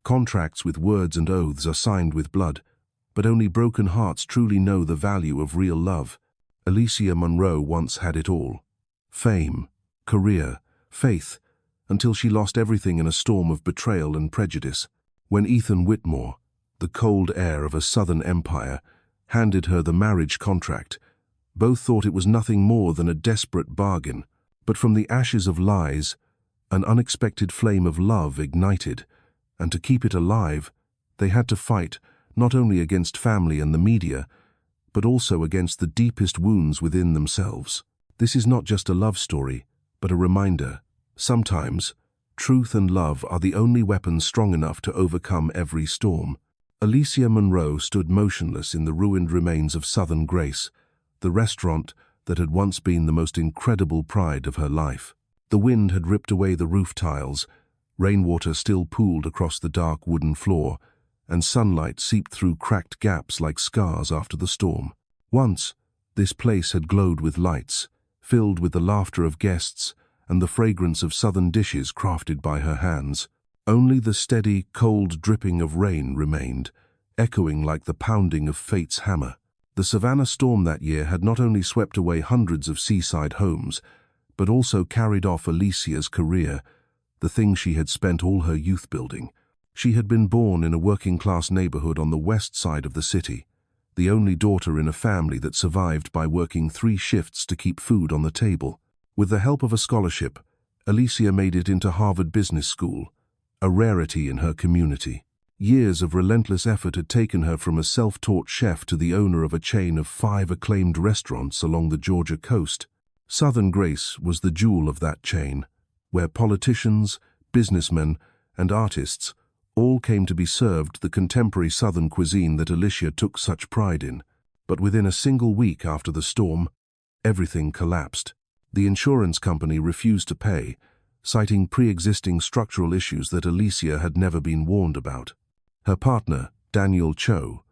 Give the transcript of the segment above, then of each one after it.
Contracts with words and oaths are signed with blood, but only broken hearts truly know the value of real love. Alicia Monroe once had it all: fame, career, faith, until she lost everything in a storm of betrayal and prejudice. When Ethan Whitmore, the cold heir of a southern empire, handed her the marriage contract, both thought it was nothing more than a desperate bargain. But from the ashes of lies, an unexpected flame of love ignited, and to keep it alive, they had to fight not only against family and the media, but also against the deepest wounds within themselves. This is not just a love story, but a reminder. Sometimes, truth and love are the only weapons strong enough to overcome every storm. Alicia Monroe stood motionless in the ruined remains of Southern Grace, the restaurant that had once been the most incredible pride of her life. The wind had ripped away the roof tiles, rainwater still pooled across the dark wooden floor, and sunlight seeped through cracked gaps like scars after the storm. Once, this place had glowed with lights, filled with the laughter of guests and the fragrance of southern dishes crafted by her hands. Only the steady, cold dripping of rain remained, echoing like the pounding of fate's hammer. The Savannah storm that year had not only swept away hundreds of seaside homes, but also carried off Alicia's career, the thing she had spent all her youth building. She had been born in a working-class neighborhood on the west side of the city, the only daughter in a family that survived by working 3 shifts to keep food on the table. With the help of a scholarship, Alicia made it into Harvard Business School, a rarity in her community. Years of relentless effort had taken her from a self-taught chef to the owner of a chain of 5 acclaimed restaurants along the Georgia coast. Southern Grace was the jewel of that chain, where politicians, businessmen, and artists all came to be served the contemporary Southern cuisine that Alicia took such pride in. But within a single week after the storm, everything collapsed. The insurance company refused to pay, citing pre-existing structural issues that Alicia had never been warned about. Her partner, Daniel Cho,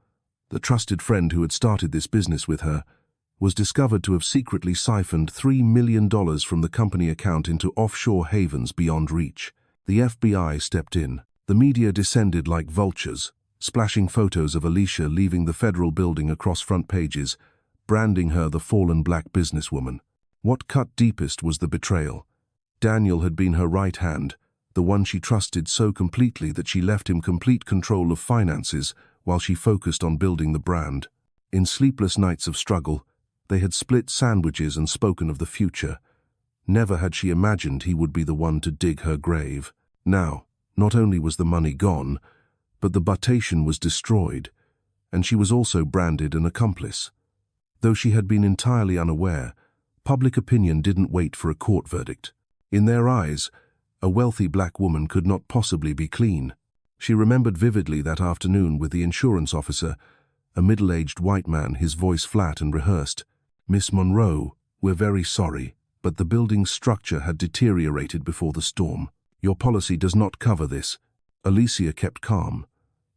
the trusted friend who had started this business with her, was discovered to have secretly siphoned $3 million from the company account into offshore havens beyond reach. The FBI stepped in. The media descended like vultures, splashing photos of Alicia leaving the federal building across front pages, branding her the fallen black businesswoman. What cut deepest was the betrayal. Daniel had been her right hand, the one she trusted so completely that she left him complete control of finances while she focused on building the brand. In sleepless nights of struggle, they had split sandwiches and spoken of the future. Never had she imagined he would be the one to dig her grave. Now, not only was the money gone, but the butation was destroyed, and she was also branded an accomplice. Though she had been entirely unaware, public opinion didn't wait for a court verdict. In their eyes, a wealthy black woman could not possibly be clean. She remembered vividly that afternoon with the insurance officer, a middle-aged white man, his voice flat and rehearsed. "Miss Monroe, we're very sorry, but the building's structure had deteriorated before the storm. Your policy does not cover this." Alicia kept calm,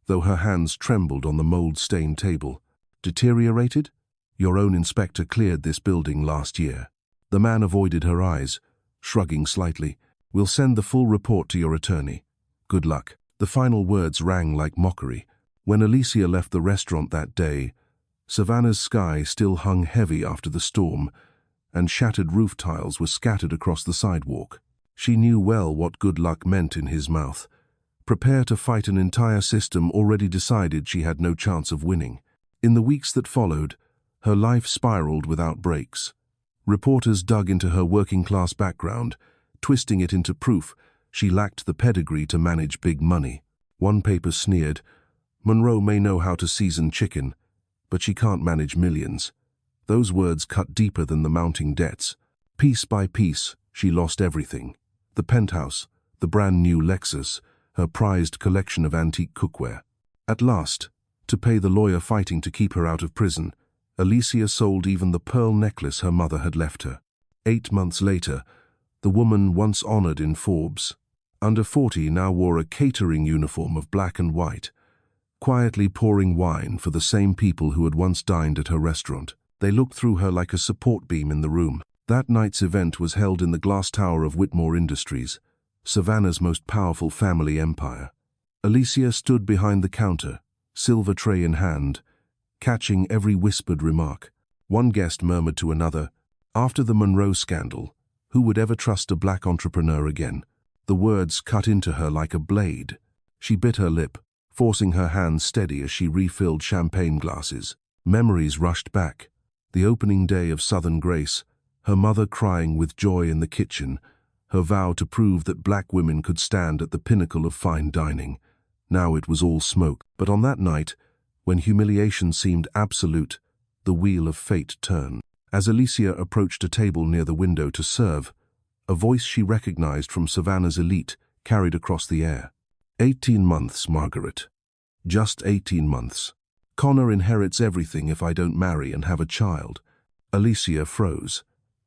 though her hands trembled on the mold-stained table. "Deteriorated? Your own inspector cleared this building last year." The man avoided her eyes, shrugging slightly. "We'll send the full report to your attorney. Good luck." The final words rang like mockery. When Alicia left the restaurant that day, Savannah's sky still hung heavy after the storm, and shattered roof tiles were scattered across the sidewalk. She knew well what good luck meant in his mouth. Prepare to fight an entire system already decided she had no chance of winning. In the weeks that followed, her life spiraled without breaks. Reporters dug into her working-class background, twisting it into proof she lacked the pedigree to manage big money. One paper sneered, "Monroe may know how to season chicken, but she can't manage millions." Those words cut deeper than the mounting debts. Piece by piece, she lost everything. The penthouse, the brand-new Lexus, her prized collection of antique cookware. At last, to pay the lawyer fighting to keep her out of prison, Alicia sold even the pearl necklace her mother had left her. 8 months later, the woman once honored in Forbes, under 40, now wore a catering uniform of black and white, quietly pouring wine for the same people who had once dined at her restaurant. They looked through her like a support beam in the room. That night's event was held in the glass tower of Whitmore Industries, Savannah's most powerful family empire. Alicia stood behind the counter, silver tray in hand, catching every whispered remark. One guest murmured to another, "After the Monroe scandal, who would ever trust a black entrepreneur again?" The words cut into her like a blade. She bit her lip, forcing her hands steady as she refilled champagne glasses. Memories rushed back. The opening day of Southern Grace, her mother crying with joy in the kitchen, her vow to prove that black women could stand at the pinnacle of fine dining. Now it was all smoke. But on that night, when humiliation seemed absolute, the wheel of fate turned. As Alicia approached a table near the window to serve, a voice she recognized from Savannah's elite carried across the air. 18 months, Margaret. Just 18 months. Connor inherits everything if I don't marry and have a child. Alicia froze.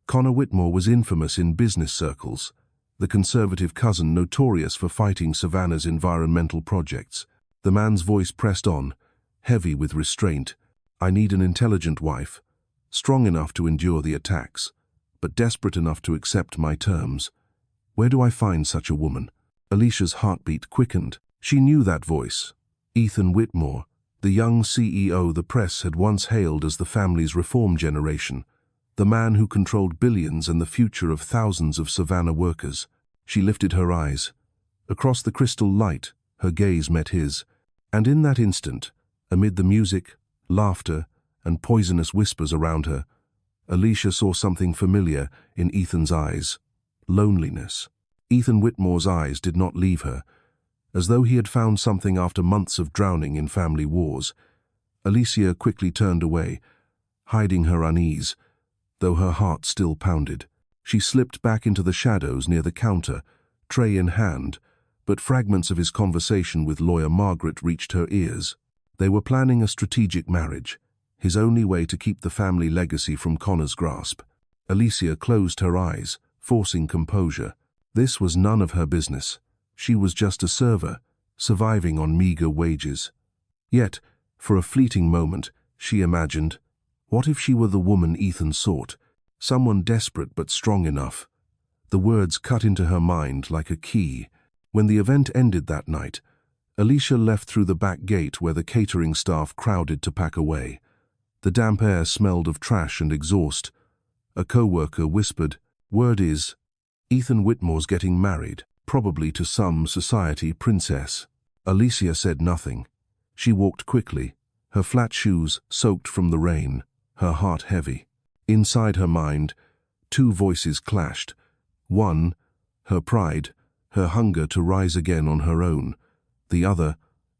Connor Whitmore was infamous in business circles, the conservative cousin notorious for fighting Savannah's environmental projects. The man's voice pressed on, heavy with restraint. I need an intelligent wife, strong enough to endure the attacks, but desperate enough to accept my terms. Where do I find such a woman? Alicia's heartbeat quickened. She knew that voice. Ethan Whitmore, the young CEO the press had once hailed as the family's reform generation, the man who controlled billions and the future of thousands of Savannah workers. She lifted her eyes. Across the crystal light, her gaze met his, and in that instant, amid the music, laughter, and poisonous whispers around her, Alicia saw something familiar in Ethan's eyes: loneliness. Ethan Whitmore's eyes did not leave her, as though he had found something after months of drowning in family wars. Alicia quickly turned away, hiding her unease, though her heart still pounded. She slipped back into the shadows near the counter, tray in hand, but fragments of his conversation with lawyer Margaret reached her ears. They were planning a strategic marriage, his only way to keep the family legacy from Connor's grasp. Alicia closed her eyes, forcing composure. This was none of her business. She was just a server, surviving on meager wages. Yet, for a fleeting moment, she imagined, what if she were the woman Ethan sought, someone desperate but strong enough? The words cut into her mind like a key. When the event ended that night, Alicia left through the back gate where the catering staff crowded to pack away. The damp air smelled of trash and exhaust. A co-worker whispered, "Word is, Ethan Whitmore's getting married, probably to some society princess." Alicia said nothing. She walked quickly, her flat shoes soaked from the rain, her heart heavy. Inside her mind, two voices clashed. One, her pride, her hunger to rise again on her own. The other,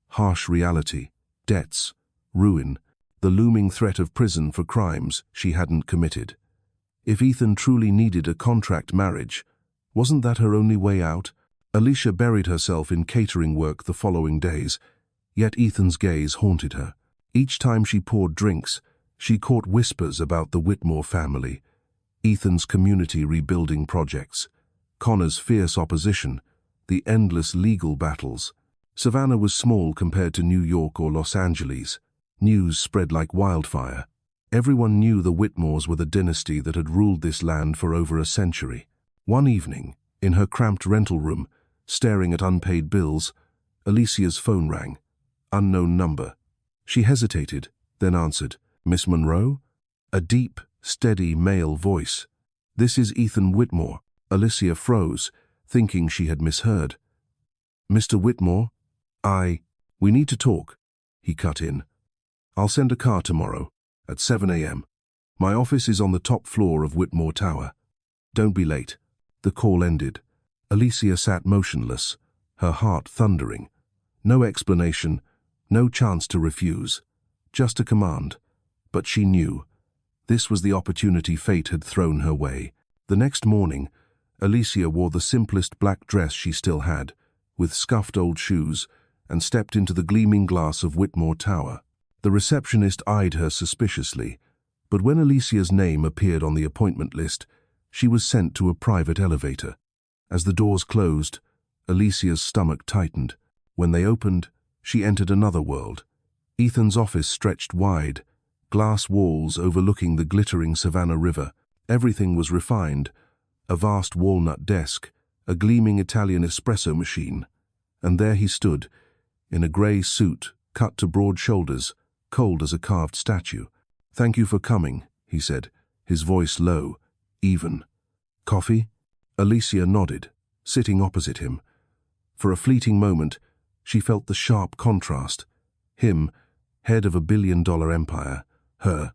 harsh reality, debts, ruin, the looming threat of prison for crimes she hadn't committed. If Ethan truly needed a contract marriage, wasn't that her only way out? Alicia buried herself in catering work the following days, yet Ethan's gaze haunted her. Each time she poured drinks, she caught whispers about the Whitmore family, Ethan's community rebuilding projects, Connor's fierce opposition, the endless legal battles. Savannah was small compared to New York or Los Angeles. News spread like wildfire. Everyone knew the Whitmores were the dynasty that had ruled this land for over a century. One evening, in her cramped rental room, staring at unpaid bills, Alicia's phone rang. Unknown number. She hesitated, then answered. "Miss Monroe?" A deep, steady male voice. "This is Ethan Whitmore." Alicia froze, thinking she had misheard. "Mr. Whitmore? We need to talk," he cut in. "I'll send a car tomorrow, at 7 a.m. My office is on the top floor of Whitmore Tower. Don't be late." The call ended. Alicia sat motionless, her heart thundering. No explanation, no chance to refuse, just a command. But she knew. This was the opportunity fate had thrown her way. The next morning, Alicia wore the simplest black dress she still had, with scuffed old shoes, and stepped into the gleaming glass of Whitmore Tower. The receptionist eyed her suspiciously, but when Alicia's name appeared on the appointment list, she was sent to a private elevator. As the doors closed, Alicia's stomach tightened. When they opened, she entered another world. Ethan's office stretched wide, glass walls overlooking the glittering Savannah River. Everything was refined, a vast walnut desk, a gleaming Italian espresso machine. And there he stood, in a grey suit, cut to broad shoulders, cold as a carved statue. "Thank you for coming," he said, his voice low, even. "Coffee?" Alicia nodded, sitting opposite him. For a fleeting moment, she felt the sharp contrast. Him, head of a billion-dollar empire. Her,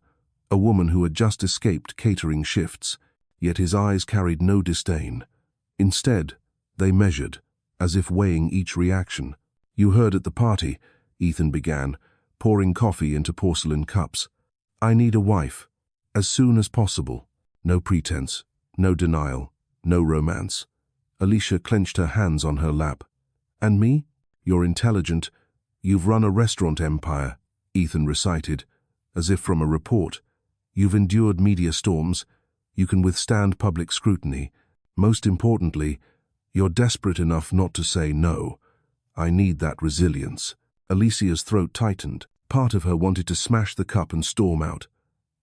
a woman who had just escaped catering shifts, yet his eyes carried no disdain. Instead, they measured, as if weighing each reaction. "You heard at the party," Ethan began, pouring coffee into porcelain cups. "I need a wife. As soon as possible. No pretense, no denial, no romance." Alicia clenched her hands on her lap. "And me? You're intelligent. You've run a restaurant empire," Ethan recited, as if from a report. "You've endured media storms. You can withstand public scrutiny. Most importantly, you're desperate enough not to say no. I need that resilience." Alicia's throat tightened. Part of her wanted to smash the cup and storm out.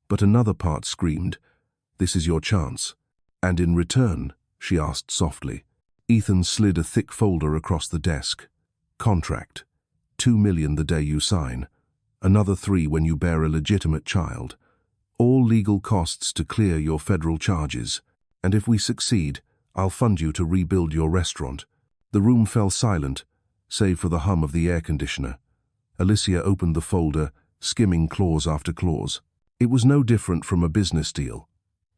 But another part screamed, "This is your chance." "And in return?" she asked softly. Ethan slid a thick folder across the desk. "Contract. 2 million the day you sign. Another 3 when you bear a legitimate child. All legal costs to clear your federal charges. And if we succeed, I'll fund you to rebuild your restaurant." The room fell silent, save for the hum of the air conditioner. Alicia opened the folder, skimming clause after clause. It was no different from a business deal,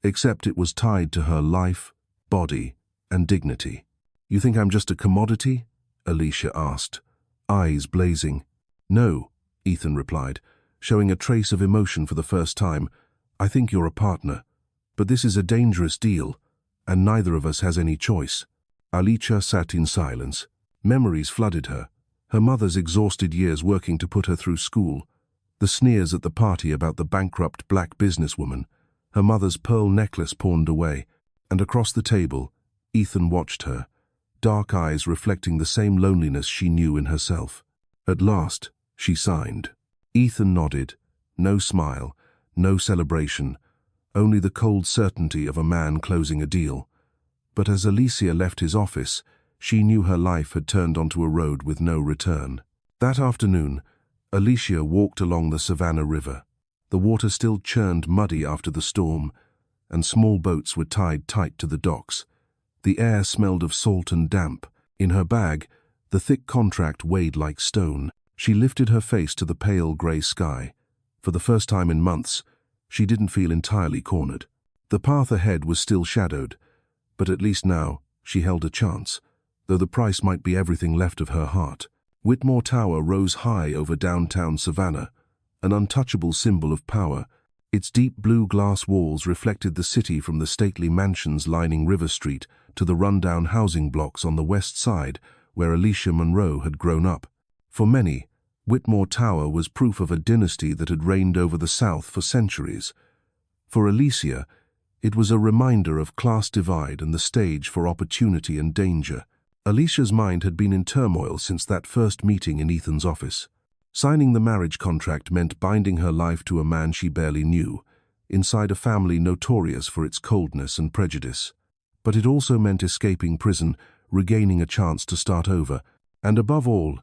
except it was tied to her life, body, and dignity. "You think I'm just a commodity?" Alicia asked, eyes blazing. "No," Ethan replied, showing a trace of emotion for the first time. "I think you're a partner. But this is a dangerous deal, and neither of us has any choice." Alicia sat in silence. Memories flooded her. Her mother's exhausted years working to put her through school, the sneers at the party about the bankrupt black businesswoman, her mother's pearl necklace pawned away, and across the table, Ethan watched her, dark eyes reflecting the same loneliness she knew in herself. At last, she signed. Ethan nodded. No smile, no celebration, only the cold certainty of a man closing a deal. But as Alicia left his office, she knew her life had turned onto a road with no return. That afternoon, Alicia walked along the Savannah River. The water still churned muddy after the storm, and small boats were tied tight to the docks. The air smelled of salt and damp. In her bag, the thick contract weighed like stone. She lifted her face to the pale grey sky. For the first time in months, she didn't feel entirely cornered. The path ahead was still shadowed, but at least now she held a chance, though the price might be everything left of her heart. Whitmore Tower rose high over downtown Savannah, an untouchable symbol of power. Its deep blue glass walls reflected the city from the stately mansions lining River Street to the rundown housing blocks on the west side where Alicia Monroe had grown up. For many, Whitmore Tower was proof of a dynasty that had reigned over the South for centuries. For Alicia, it was a reminder of class divide and the stage for opportunity and danger. Alicia's mind had been in turmoil since that first meeting in Ethan's office. Signing the marriage contract meant binding her life to a man she barely knew, inside a family notorious for its coldness and prejudice. But it also meant escaping prison, regaining a chance to start over, and above all,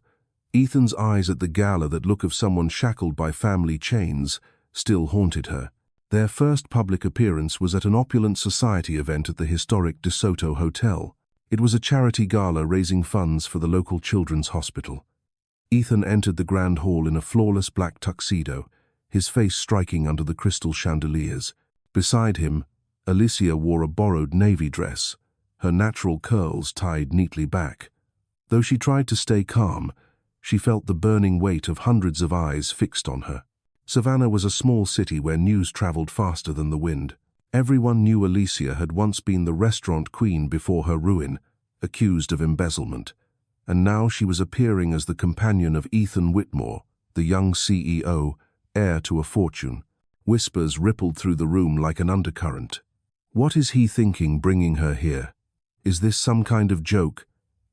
Ethan's eyes at the gala, that look of someone shackled by family chains, still haunted her. Their first public appearance was at an opulent society event at the historic DeSoto Hotel. It was a charity gala raising funds for the local children's hospital. Ethan entered the grand hall in a flawless black tuxedo, his face striking under the crystal chandeliers. Beside him, Alicia wore a borrowed navy dress, her natural curls tied neatly back. Though she tried to stay calm, she felt the burning weight of hundreds of eyes fixed on her. Savannah was a small city where news traveled faster than the wind. Everyone knew Alicia had once been the restaurant queen before her ruin, accused of embezzlement, and now she was appearing as the companion of Ethan Whitmore, the young CEO, heir to a fortune. Whispers rippled through the room like an undercurrent. What is he thinking bringing her here? Is this some kind of joke?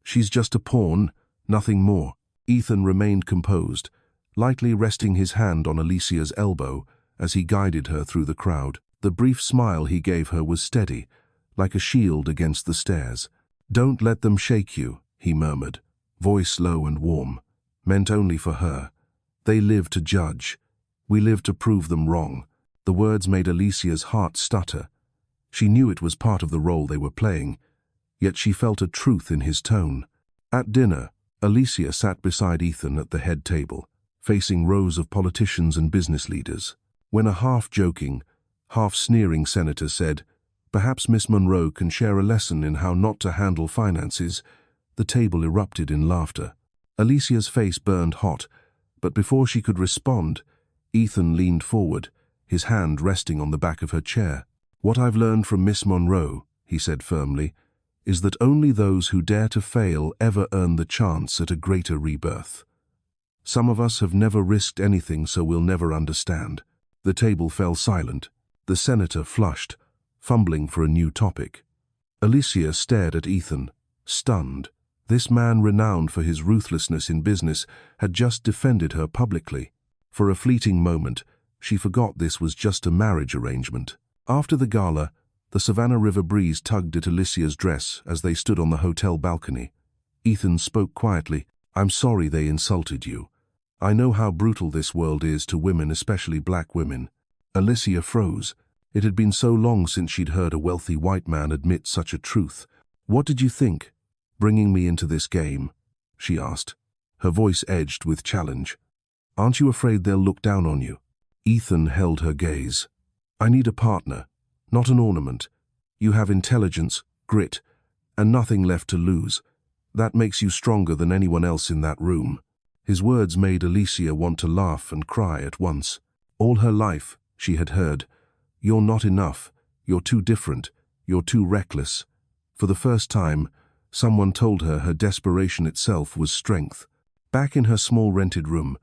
She's just a pawn, nothing more. Ethan remained composed, lightly resting his hand on Alicia's elbow as he guided her through the crowd. The brief smile he gave her was steady, like a shield against the stares. "Don't let them shake you," he murmured, voice low and warm. meant only for her. They live to judge. We live to prove them wrong. The words made Alicia's heart stutter. She knew it was part of the role they were playing, yet she felt a truth in his tone. At dinner, Alicia sat beside Ethan at the head table, facing rows of politicians and business leaders. When a half-joking, half-sneering senator said, "Perhaps Miss Monroe can share a lesson in how not to handle finances," the table erupted in laughter. Alicia's face burned hot, but before she could respond, Ethan leaned forward, his hand resting on the back of her chair. "What I've learned from Miss Monroe," he said firmly, "is that only those who dare to fail ever earn the chance at a greater rebirth. Some of us have never risked anything, so we'll never understand." The table fell silent. The senator flushed, fumbling for a new topic. Alicia stared at Ethan, stunned. This man, renowned for his ruthlessness in business, had just defended her publicly. For a fleeting moment, she forgot this was just a marriage arrangement. After the gala, the Savannah River breeze tugged at Alicia's dress as they stood on the hotel balcony. Ethan spoke quietly. "I'm sorry they insulted you. I know how brutal this world is to women, especially black women." Alicia froze. It had been so long since she'd heard a wealthy white man admit such a truth. "What did you think, bringing me into this game?" she asked, her voice edged with challenge. "Aren't you afraid they'll look down on you?" Ethan held her gaze. "I need a partner, not an ornament. You have intelligence, grit, and nothing left to lose. That makes you stronger than anyone else in that room." His words made Alicia want to laugh and cry at once. All her life, she had heard, "You're not enough, you're too different, you're too reckless." For the first time, someone told her her desperation itself was strength. Back in her small rented room,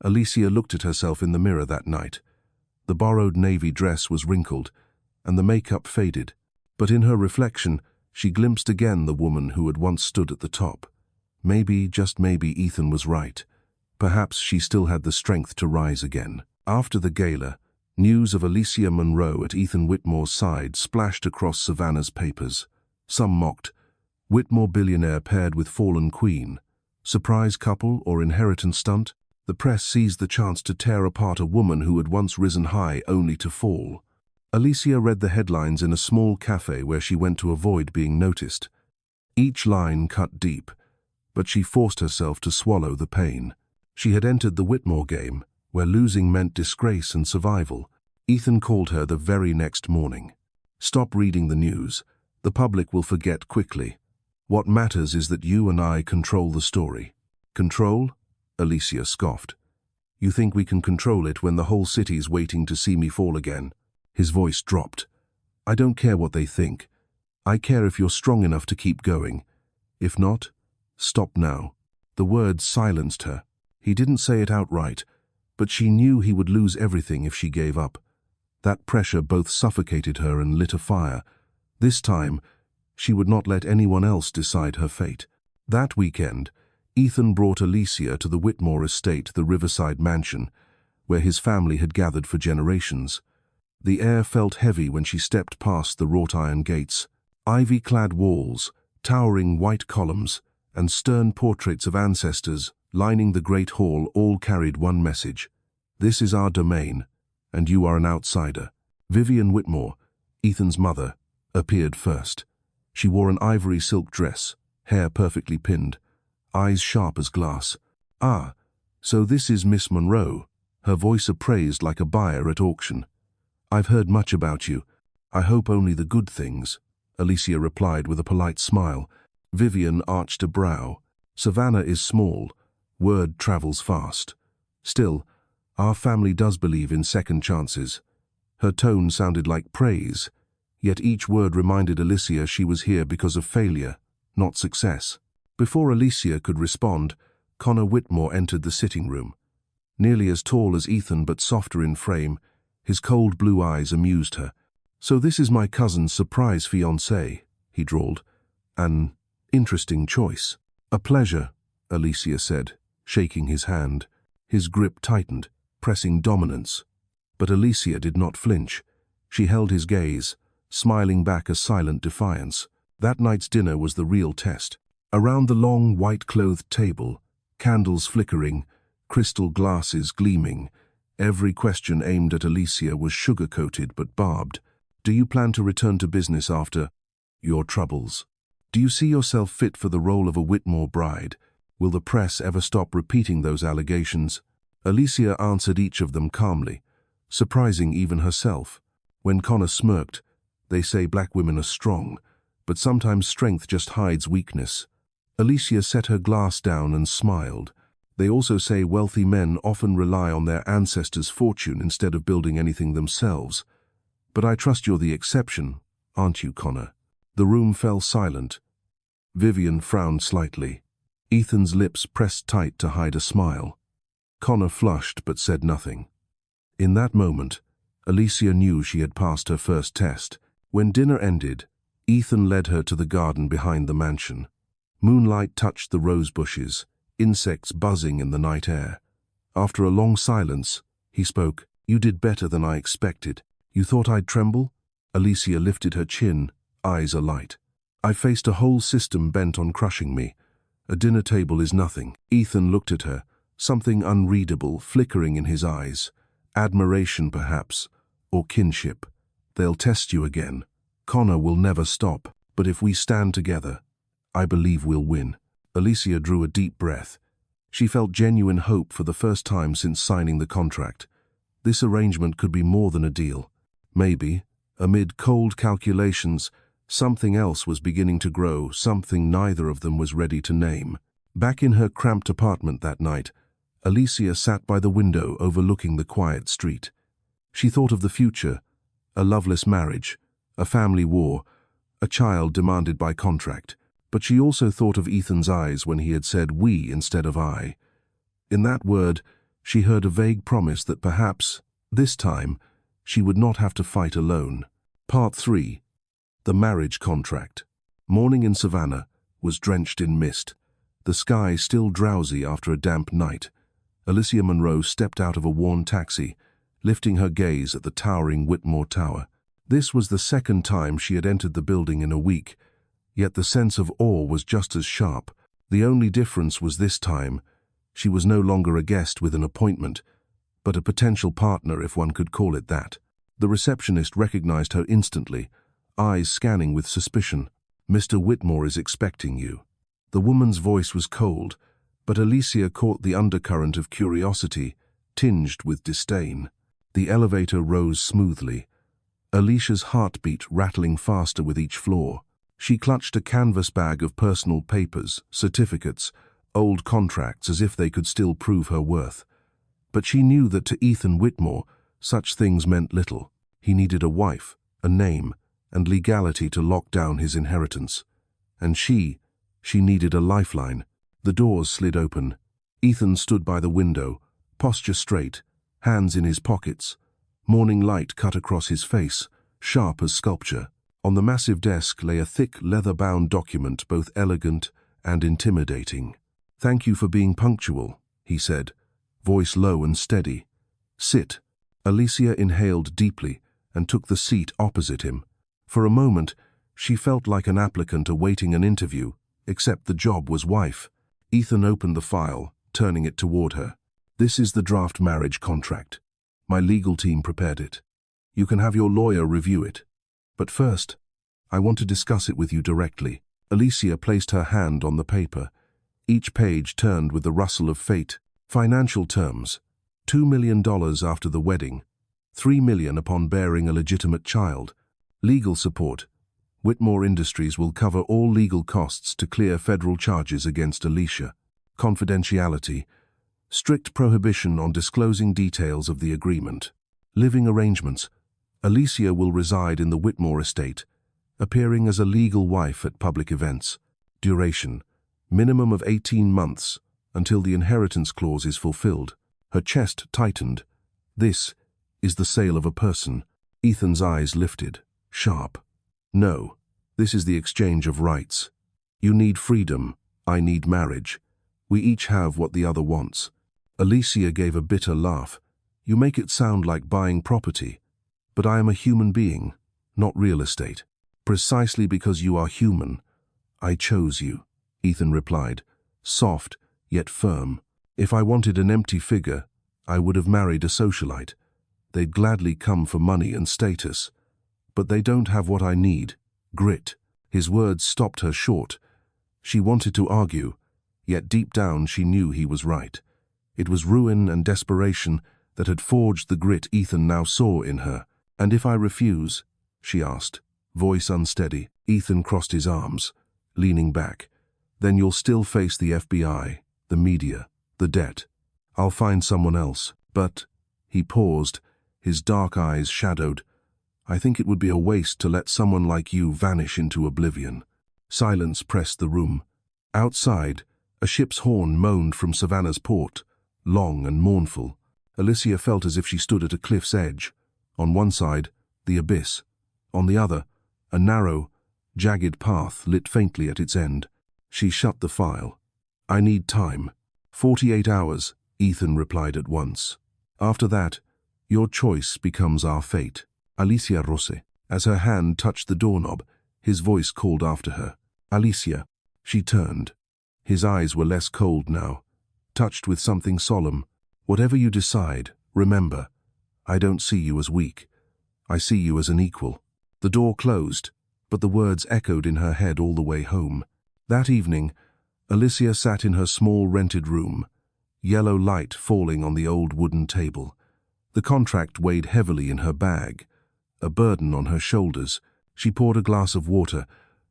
Alicia looked at herself in the mirror that night. The borrowed navy dress was wrinkled, and the makeup faded. But in her reflection, she glimpsed again the woman who had once stood at the top. Maybe, just maybe, Ethan was right. Perhaps she still had the strength to rise again. After the gala, news of Alicia Monroe at Ethan Whitmore's side splashed across Savannah's papers. Some mocked, "Whitmore billionaire paired with fallen queen. Surprise couple or inheritance stunt?" The press seized the chance to tear apart a woman who had once risen high only to fall. Alicia read the headlines in a small cafe where she went to avoid being noticed. Each line cut deep, but she forced herself to swallow the pain. She had entered the Whitmore game, where losing meant disgrace and survival. Ethan called her the very next morning. "Stop reading the news. The public will forget quickly. What matters is that you and I control the story." "Control?" Alicia scoffed. "You think we can control it when the whole city's waiting to see me fall again?" His voice dropped. "I don't care what they think. I care if you're strong enough to keep going. If not, stop now." The words silenced her. He didn't say it outright, but she knew he would lose everything if she gave up. That pressure both suffocated her and lit a fire. This time, she would not let anyone else decide her fate. That weekend, Ethan brought Alicia to the Whitmore estate, the riverside mansion, where his family had gathered for generations. The air felt heavy when she stepped past the wrought-iron gates. Ivy-clad walls, towering white columns, and stern portraits of ancestors lining the great hall all carried one message: "This is our domain, and you are an outsider." Vivian Whitmore, Ethan's mother, appeared first. She wore an ivory silk dress, hair perfectly pinned, eyes sharp as glass. "Ah, so this is Miss Monroe," her voice appraised like a buyer at auction. "I've heard much about you. I hope only the good things," Alicia replied with a polite smile. Vivian arched a brow. "Savannah is small. Word travels fast. Still, our family does believe in second chances." Her tone sounded like praise, yet each word reminded Alicia she was here because of failure, not success. Before Alicia could respond, Connor Whitmore entered the sitting room. Nearly as tall as Ethan but softer in frame, his cold blue eyes amused her. "So this is my cousin's surprise fiancé," he drawled. "An interesting choice." "A pleasure," Alicia said, shaking his hand. His grip tightened, pressing dominance. But Alicia did not flinch. She held his gaze, smiling back a silent defiance. That night's dinner was the real test. Around the long, white-clothed table, Candles flickering, crystal glasses gleaming. Every question aimed at Alicia was sugar-coated but barbed. Do you plan to return to business after your troubles? Do you see yourself fit for the role of a Whitmore bride? Will the press ever stop repeating those allegations? Alicia answered each of them calmly, surprising even herself. When Connor smirked, "They say black women are strong, but sometimes strength just hides weakness." Alicia set her glass down and smiled. "They also say wealthy men often rely on their ancestors' fortune instead of building anything themselves. But I trust you're the exception, aren't you, Connor?" The room fell silent. Vivian frowned slightly. Ethan's lips pressed tight to hide a smile. Connor flushed but said nothing. In that moment, Alicia knew she had passed her first test. When dinner ended, Ethan led her to the garden behind the mansion. Moonlight touched the rose bushes, insects buzzing in the night air. After a long silence, he spoke. "You did better than I expected. You thought I'd tremble?" Alicia lifted her chin, eyes alight. "I faced a whole system bent on crushing me. A dinner table is nothing." Ethan looked at her, something unreadable flickering in his eyes. Admiration, perhaps, or kinship. "They'll test you again. Connor will never stop, but if we stand together, I believe we'll win." Alicia drew a deep breath. She felt genuine hope for the first time since signing the contract. This arrangement could be more than a deal. Maybe, amid cold calculations, something else was beginning to grow, something neither of them was ready to name. Back in her cramped apartment that night, Alicia sat by the window overlooking the quiet street. She thought of the future, a loveless marriage, a family war, a child demanded by contract. But she also thought of Ethan's eyes when he had said "we" instead of "I." In that word, she heard a vague promise that perhaps, this time, she would not have to fight alone. Part 3. The Marriage Contract. Morning in Savannah was drenched in mist, the sky still drowsy after a damp night. Alicia Monroe stepped out of a worn taxi, lifting her gaze at the towering Whitmore Tower. This was the second time she had entered the building in a week, yet the sense of awe was just as sharp. The only difference was this time, she was no longer a guest with an appointment, but a potential partner, if one could call it that. The receptionist recognized her instantly, eyes scanning with suspicion. "Mr. Whitmore is expecting you." The woman's voice was cold, but Alicia caught the undercurrent of curiosity, tinged with disdain. The elevator rose smoothly, Alicia's heartbeat rattling faster with each floor. She clutched a canvas bag of personal papers, certificates, old contracts, as if they could still prove her worth. But she knew that to Ethan Whitmore, such things meant little. He needed a wife, a name, and legality to lock down his inheritance. And she needed a lifeline. The doors slid open. Ethan stood by the window, posture straight, hands in his pockets. Morning light cut across his face, sharp as sculpture. On the massive desk lay a thick, leather-bound document, both elegant and intimidating. "Thank you for being punctual," he said, voice low and steady. "Sit." Alicia inhaled deeply and took the seat opposite him. For a moment, she felt like an applicant awaiting an interview, except the job was wife. Ethan opened the file, turning it toward her. "This is the draft marriage contract. My legal team prepared it. You can have your lawyer review it. But first, I want to discuss it with you directly." Alicia placed her hand on the paper. Each page turned with the rustle of fate. Financial terms: $2 million after the wedding, $3 million upon bearing a legitimate child. Legal support: Whitmore Industries will cover all legal costs to clear federal charges against Alicia. Confidentiality: strict prohibition on disclosing details of the agreement. Living arrangements: Alicia will reside in the Whitmore estate, appearing as a legal wife at public events. Duration: minimum of 18 months, until the inheritance clause is fulfilled. Her chest tightened. "This is the sale of a person." Ethan's eyes lifted, sharp. "No, this is the exchange of rights. You need freedom, I need marriage. We each have what the other wants." Alicia gave a bitter laugh. "You make it sound like buying property. But I am a human being, not real estate. Precisely because you are human, I chose you," Ethan replied, soft yet firm. If I wanted an empty figure, I would have married a socialite. They'd gladly come for money and status. But they don't have what I need, grit. His words stopped her short. She wanted to argue, yet deep down she knew he was right. It was ruin and desperation that had forged the grit Ethan now saw in her. "And if I refuse?" she asked, voice unsteady. Ethan crossed his arms, leaning back. "Then you'll still face the FBI, the media, the debt. I'll find someone else. But," he paused, his dark eyes shadowed, "I think it would be a waste to let someone like you vanish into oblivion." Silence pressed the room. Outside, a ship's horn moaned from Savannah's port, long and mournful. Alicia felt as if she stood at a cliff's edge. On one side, the abyss. On the other, a narrow, jagged path lit faintly at its end. She shut the file. "I need time." 48 hours, Ethan replied at once. "After that, your choice becomes our fate." Alicia Rose. As her hand touched the doorknob, his voice called after her. "Alicia." She turned. His eyes were less cold now, touched with something solemn. "Whatever you decide, remember, I don't see you as weak. I see you as an equal." The door closed, but the words echoed in her head all the way home. That evening, Alicia sat in her small rented room, yellow light falling on the old wooden table. The contract weighed heavily in her bag, a burden on her shoulders. She poured a glass of water,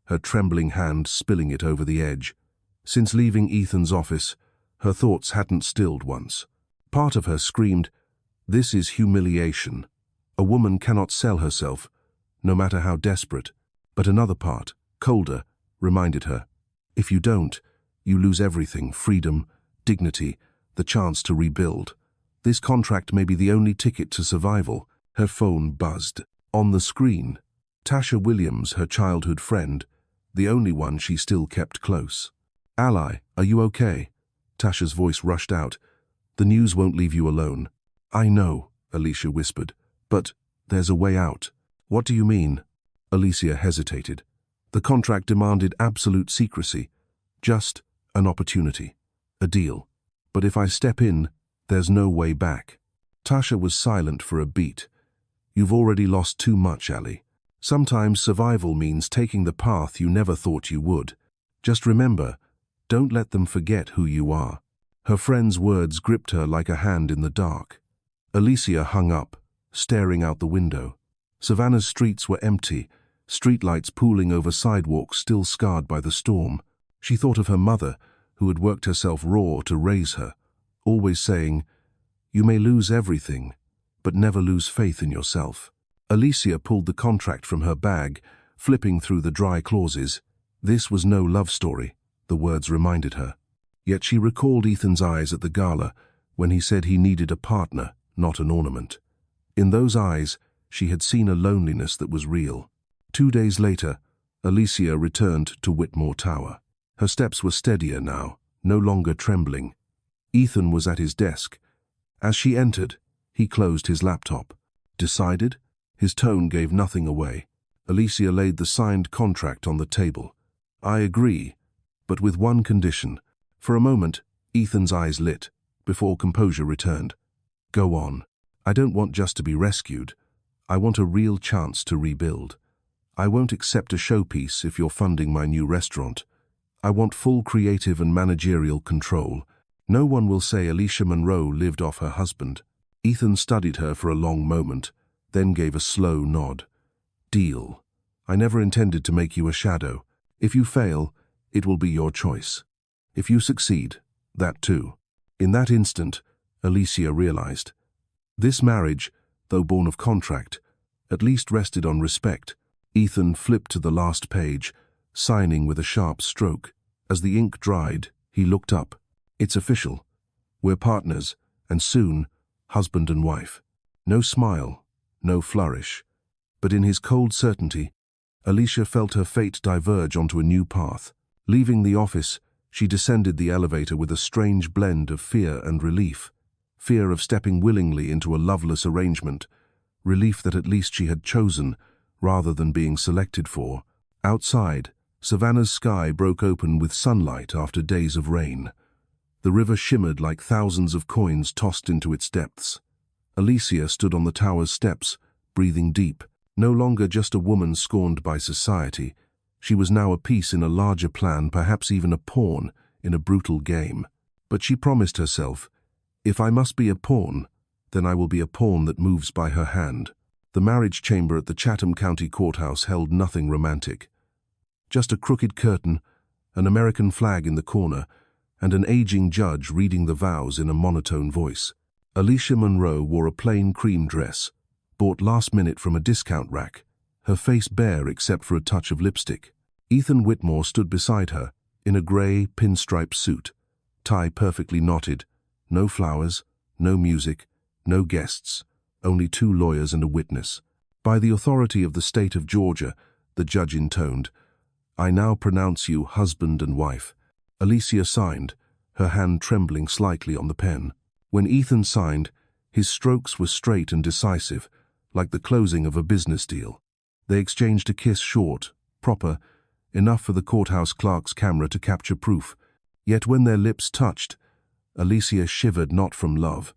her trembling hand spilling it over the edge. Since leaving Ethan's office, her thoughts hadn't stilled once. Part of her screamed, "This is humiliation. A woman cannot sell herself, no matter how desperate." But another part, colder, reminded her, "If you don't, you lose everything: freedom, dignity, the chance to rebuild. This contract may be the only ticket to survival." Her phone buzzed. On the screen, Tasha Williams, her childhood friend, the only one she still kept close. "Ally, are you okay?" Tasha's voice rushed out. "The news won't leave you alone." "I know," Alicia whispered, "but there's a way out." "What do you mean?" Alicia hesitated. "The contract demanded absolute secrecy. Just an opportunity. A deal. But if I step in, there's no way back." Tasha was silent for a beat. "You've already lost too much, Ali. Sometimes survival means taking the path you never thought you would. Just remember, don't let them forget who you are." Her friend's words gripped her like a hand in the dark. Alicia hung up, staring out the window. Savannah's streets were empty, streetlights pooling over sidewalks still scarred by the storm. She thought of her mother, who had worked herself raw to raise her, always saying, "You may lose everything, but never lose faith in yourself." Alicia pulled the contract from her bag, flipping through the dry clauses. This was no love story, the words reminded her. Yet she recalled Ethan's eyes at the gala when he said he needed a partner, not an ornament. In those eyes, she had seen a loneliness that was real. 2 days later, Alicia returned to Whitmore Tower. Her steps were steadier now, no longer trembling. Ethan was at his desk. As she entered, he closed his laptop. "Decided?" His tone gave nothing away. Alicia laid the signed contract on the table. "I agree, but with one condition." For a moment, Ethan's eyes lit, before composure returned. "Go on. I don't want just to be rescued. I want a real chance to rebuild. I won't accept a showpiece if you're funding my new restaurant. I want full creative and managerial control. No one will say Alicia Monroe lived off her husband." Ethan studied her for a long moment, then gave a slow nod. "Deal. I never intended to make you a shadow. If you fail, it will be your choice. If you succeed, that too." In that instant, Alicia realized. This marriage, though born of contract, at least rested on respect. Ethan flipped to the last page, signing with a sharp stroke. As the ink dried, he looked up. "It's official. We're partners, and soon, husband and wife." No smile, no flourish. But in his cold certainty, Alicia felt her fate diverge onto a new path. Leaving the office, she descended the elevator with a strange blend of fear and relief. Fear of stepping willingly into a loveless arrangement, relief that at least she had chosen, rather than being selected for. Outside, Savannah's sky broke open with sunlight after days of rain. The river shimmered like thousands of coins tossed into its depths. Alicia stood on the tower's steps, breathing deep. No longer just a woman scorned by society, she was now a piece in a larger plan, perhaps even a pawn in a brutal game. But she promised herself, if I must be a pawn, then I will be a pawn that moves by her hand. The marriage chamber at the Chatham County Courthouse held nothing romantic. Just a crooked curtain, an American flag in the corner, and an aging judge reading the vows in a monotone voice. Alicia Monroe wore a plain cream dress, bought last minute from a discount rack, her face bare except for a touch of lipstick. Ethan Whitmore stood beside her, in a grey pinstripe suit, tie perfectly knotted, no flowers, no music, no guests, only two lawyers and a witness. By the authority of the state of Georgia, the judge intoned, I now pronounce you husband and wife. Alicia signed, her hand trembling slightly on the pen. When Ethan signed, his strokes were straight and decisive, like the closing of a business deal. They exchanged a kiss, short, proper, enough for the courthouse clerk's camera to capture proof. Yet when their lips touched, Alicia shivered not from love,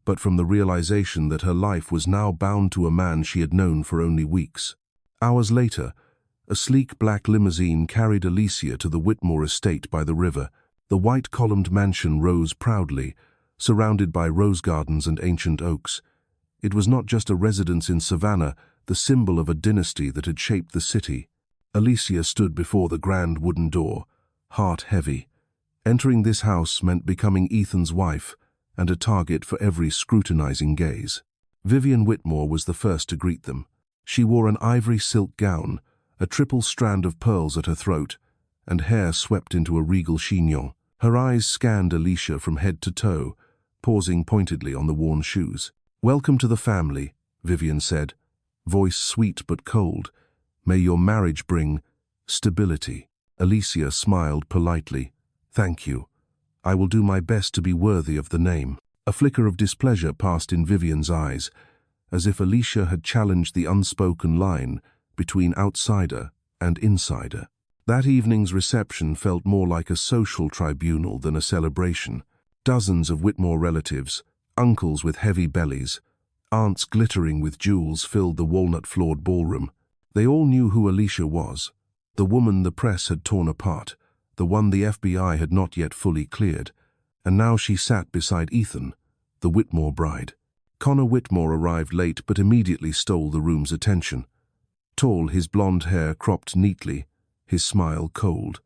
but from the realization that her life was now bound to a man she had known for only weeks. Hours later, a sleek black limousine carried Alicia to the Whitmore estate by the river. The white-columned mansion rose proudly, surrounded by rose gardens and ancient oaks. It was not just a residence in Savannah, the symbol of a dynasty that had shaped the city. Alicia stood before the grand wooden door, heart heavy. Entering this house meant becoming Ethan's wife, and a target for every scrutinizing gaze. Vivian Whitmore was the first to greet them. She wore an ivory silk gown, a triple strand of pearls at her throat, and hair swept into a regal chignon. Her eyes scanned Alicia from head to toe, pausing pointedly on the worn shoes. Welcome to the family, Vivian said, voice sweet but cold. May your marriage bring stability. Alicia smiled politely. Thank you. I will do my best to be worthy of the name. A flicker of displeasure passed in Vivian's eyes, as if Alicia had challenged the unspoken line between outsider and insider. That evening's reception felt more like a social tribunal than a celebration. Dozens of Whitmore relatives, uncles with heavy bellies, aunts glittering with jewels filled the walnut-floored ballroom. They all knew who Alicia was, the woman the press had torn apart, the one the FBI had not yet fully cleared, and now she sat beside Ethan, the Whitmore bride. Connor Whitmore arrived late but immediately stole the room's attention. Tall, his blonde hair cropped neatly, his smile cold.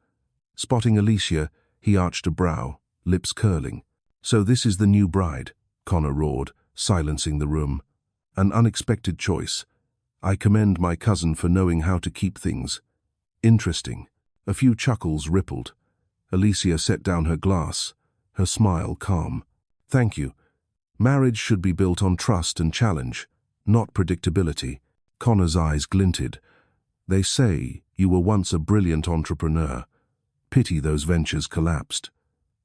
Spotting Alicia, he arched a brow, lips curling. So this is the new bride, Connor roared, silencing the room. An unexpected choice. I commend my cousin for knowing how to keep things interesting. A few chuckles rippled. Alicia set down her glass, her smile calm. Thank you. Marriage should be built on trust and challenge, not predictability. Connor's eyes glinted. They say you were once a brilliant entrepreneur. Pity those ventures collapsed.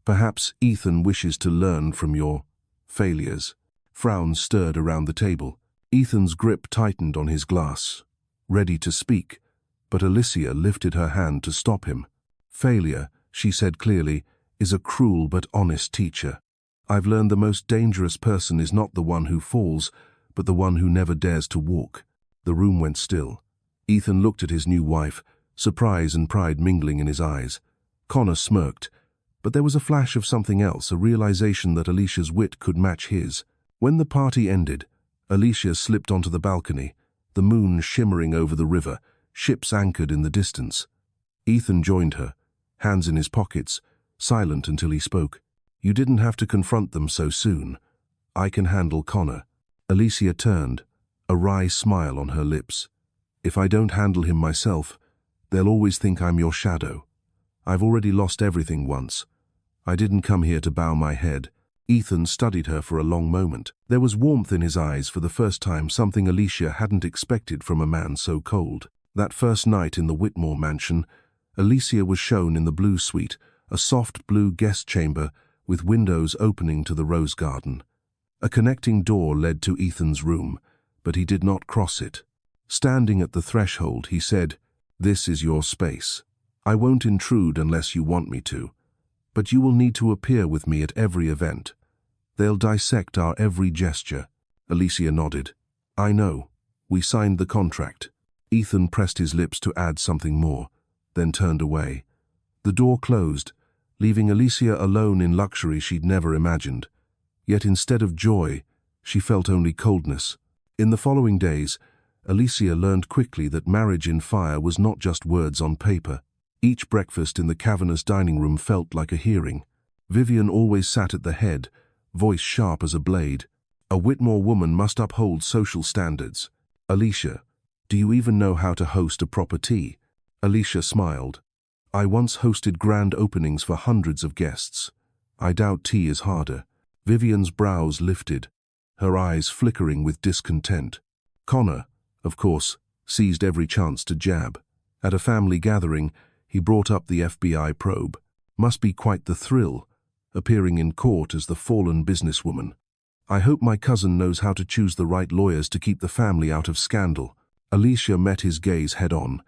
Perhaps Ethan wishes to learn from your failures. Frowns stirred around the table. Ethan's grip tightened on his glass, ready to speak, but Alicia lifted her hand to stop him. Failure, she said clearly, is a cruel but honest teacher. I've learned the most dangerous person is not the one who falls, but the one who never dares to walk. The room went still. Ethan looked at his new wife, surprise and pride mingling in his eyes. Connor smirked, but there was a flash of something else, a realization that Alicia's wit could match his. When the party ended, Alicia slipped onto the balcony, the moon shimmering over the river, ships anchored in the distance. Ethan joined her, hands in his pockets, silent until he spoke. You didn't have to confront them so soon. I can handle Connor. Alicia turned, a wry smile on her lips. If I don't handle him myself, they'll always think I'm your shadow. I've already lost everything once. I didn't come here to bow my head. Ethan studied her for a long moment. There was warmth in his eyes for the first time, something Alicia hadn't expected from a man so cold. That first night in the Whitmore mansion, Alicia was shown in the blue suite, a soft blue guest chamber with windows opening to the rose garden. A connecting door led to Ethan's room, but he did not cross it. Standing at the threshold, he said, "This is your space. I won't intrude unless you want me to." But you will need to appear with me at every event. They'll dissect our every gesture." Alicia nodded. "I know. We signed the contract." Ethan pressed his lips to add something more, then turned away. The door closed, leaving Alicia alone in luxury she'd never imagined. Yet instead of joy, she felt only coldness. In the following days, Alicia learned quickly that marriage in fire was not just words on paper. Each breakfast in the cavernous dining room felt like a hearing. Vivian always sat at the head, voice sharp as a blade. A Whitmore woman must uphold social standards. "Alicia, do you even know how to host a proper tea?" Alicia smiled. "I once hosted grand openings for hundreds of guests. I doubt tea is harder." Vivian's brows lifted, her eyes flickering with discontent. Connor, of course, seized every chance to jab. At a family gathering, he brought up the FBI probe. Must be quite the thrill, appearing in court as the fallen businesswoman. "I hope my cousin knows how to choose the right lawyers to keep the family out of scandal." Alicia met his gaze head-on.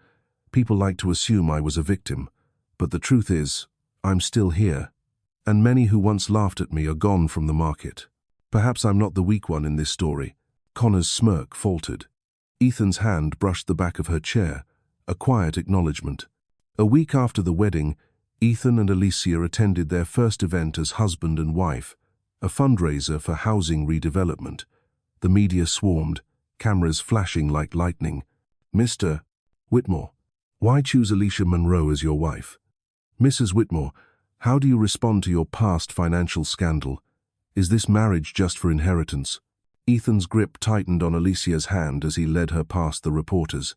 "People like to assume I was a victim, but the truth is, I'm still here. And many who once laughed at me are gone from the market. Perhaps I'm not the weak one in this story." Connor's smirk faltered. Ethan's hand brushed the back of her chair, a quiet acknowledgement. A week after the wedding, Ethan and Alicia attended their first event as husband and wife, a fundraiser for housing redevelopment. The media swarmed, cameras flashing like lightning. "Mr. Whitmore, why choose Alicia Monroe as your wife? Mrs. Whitmore, how do you respond to your past financial scandal? Is this marriage just for inheritance?" Ethan's grip tightened on Alicia's hand as he led her past the reporters.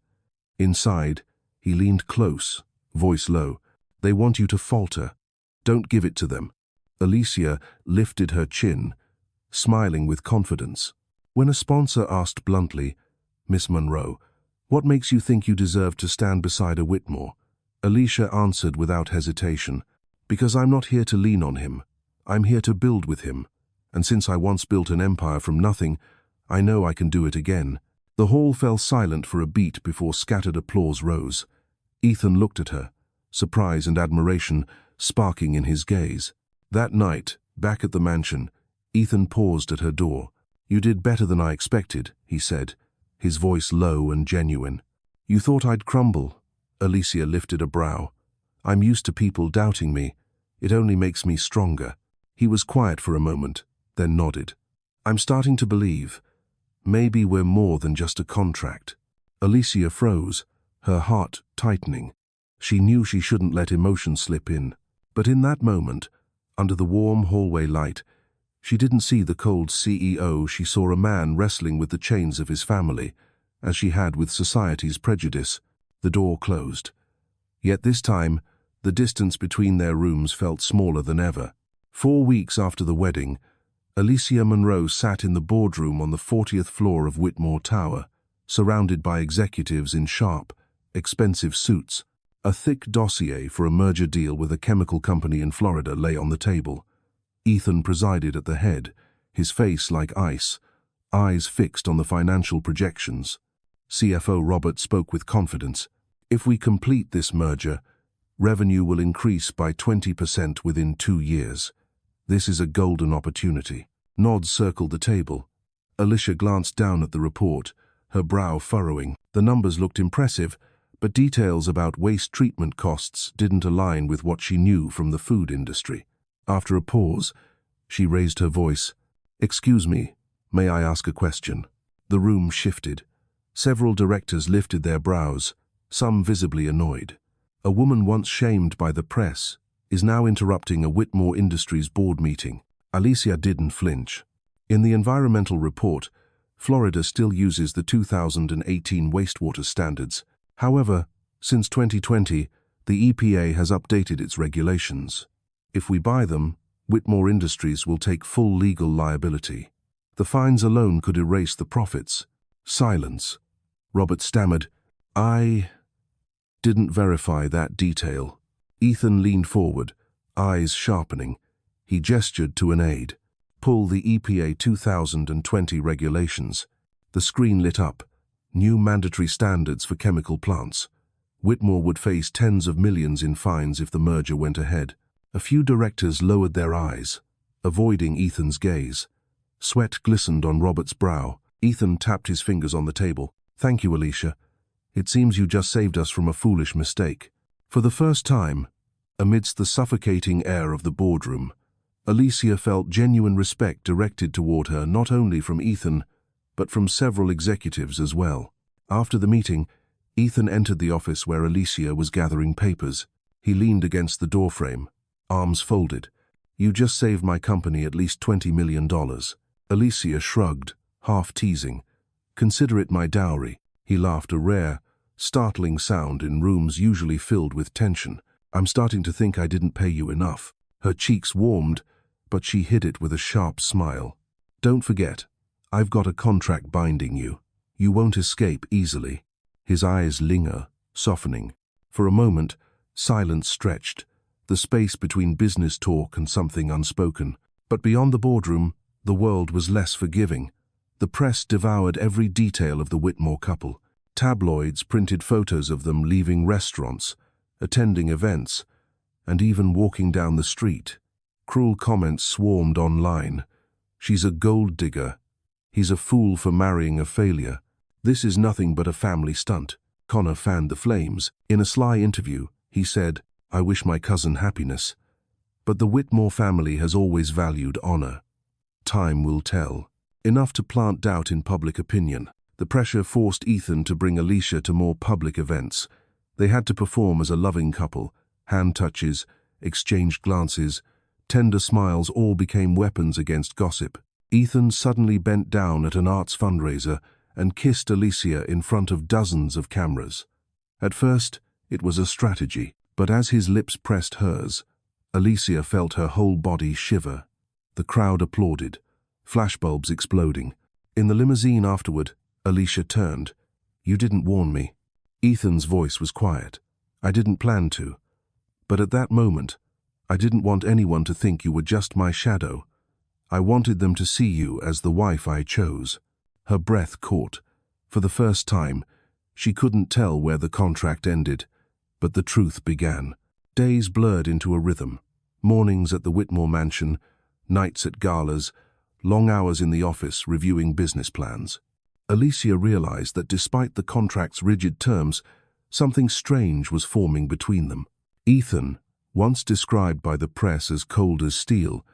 Inside, he leaned close, voice low. "They want you to falter. Don't give it to them." Alicia lifted her chin, smiling with confidence. When a sponsor asked bluntly, "Miss Monroe, what makes you think you deserve to stand beside a Whitmore?" Alicia answered without hesitation, "Because I'm not here to lean on him. I'm here to build with him. And since I once built an empire from nothing, I know I can do it again." The hall fell silent for a beat before scattered applause rose. Ethan looked at her, surprise and admiration sparking in his gaze. That night, back at the mansion, Ethan paused at her door. "You did better than I expected," he said, his voice low and genuine. "You thought I'd crumble?" Alicia lifted a brow. "I'm used to people doubting me. It only makes me stronger." He was quiet for a moment, then nodded. "I'm starting to believe. Maybe we're more than just a contract." Alicia froze, her heart tightening. She knew she shouldn't let emotion slip in. But in that moment, under the warm hallway light, she didn't see the cold CEO. She saw a man wrestling with the chains of his family, as she had with society's prejudice. The door closed. Yet this time, the distance between their rooms felt smaller than ever. 4 weeks after the wedding, Alicia Monroe sat in the boardroom on the 40th floor of Whitmore Tower, surrounded by executives in sharp, expensive suits. A thick dossier for a merger deal with a chemical company in Florida lay on the table. Ethan presided at the head, his face like ice, eyes fixed on the financial projections. CFO Robert spoke with confidence. "If we complete this merger, revenue will increase by 20% within 2 years. This is a golden opportunity." Nods circled the table. Alicia glanced down at the report, her brow furrowing. The numbers looked impressive, but details about waste treatment costs didn't align with what she knew from the food industry. After a pause, she raised her voice. "Excuse me, may I ask a question?" The room shifted. Several directors lifted their brows, some visibly annoyed. A woman once shamed by the press is now interrupting a Whitmore Industries board meeting. Alicia didn't flinch. In the environmental report, Florida still uses the 2018 wastewater standards. However, since 2020, the EPA has updated its regulations. If we buy them, Whitmore Industries will take full legal liability. The fines alone could erase the profits. Silence. Robert stammered, "I didn't verify that detail." Ethan leaned forward, eyes sharpening. He gestured to an aide. "Pull the EPA 2020 regulations." The screen lit up. New mandatory standards for chemical plants. Whitmore would face tens of millions in fines if the merger went ahead. A few directors lowered their eyes, avoiding Ethan's gaze. Sweat glistened on Robert's brow. Ethan tapped his fingers on the table. "Thank you, Alicia. It seems you just saved us from a foolish mistake." For the first time, amidst the suffocating air of the boardroom, Alicia felt genuine respect directed toward her not only from Ethan, but from several executives as well. After the meeting, Ethan entered the office where Alicia was gathering papers. He leaned against the doorframe, arms folded. "You just saved my company at least $20 million. Alicia shrugged, half teasing. "Consider it my dowry." He laughed, a rare, startling sound in rooms usually filled with tension. "I'm starting to think I didn't pay you enough." Her cheeks warmed, but she hid it with a sharp smile. "Don't forget, I've got a contract binding you. You won't escape easily." His eyes linger, softening. For a moment, silence stretched, the space between business talk and something unspoken. But beyond the boardroom, the world was less forgiving. The press devoured every detail of the Whitmore couple. Tabloids printed photos of them leaving restaurants, attending events, and even walking down the street. Cruel comments swarmed online. "She's a gold digger. He's a fool for marrying a failure. This is nothing but a family stunt." Connor fanned the flames. In a sly interview, he said, "I wish my cousin happiness. But the Whitmore family has always valued honor. Time will tell." Enough to plant doubt in public opinion. The pressure forced Ethan to bring Alicia to more public events. They had to perform as a loving couple. Hand touches, exchanged glances, tender smiles all became weapons against gossip. Ethan suddenly bent down at an arts fundraiser and kissed Alicia in front of dozens of cameras. At first, it was a strategy, but as his lips pressed hers, Alicia felt her whole body shiver. The crowd applauded, flashbulbs exploding. In the limousine afterward, Alicia turned. "You didn't warn me." Ethan's voice was quiet. "I didn't plan to. But at that moment, I didn't want anyone to think you were just my shadow. I wanted them to see you as the wife I chose." Her breath caught. For the first time, she couldn't tell where the contract ended, but the truth began. Days blurred into a rhythm. Mornings at the Whitmore mansion, nights at galas, long hours in the office reviewing business plans. Alicia realized that despite the contract's rigid terms, something strange was forming between them. Ethan, once described by the press as cold as steel,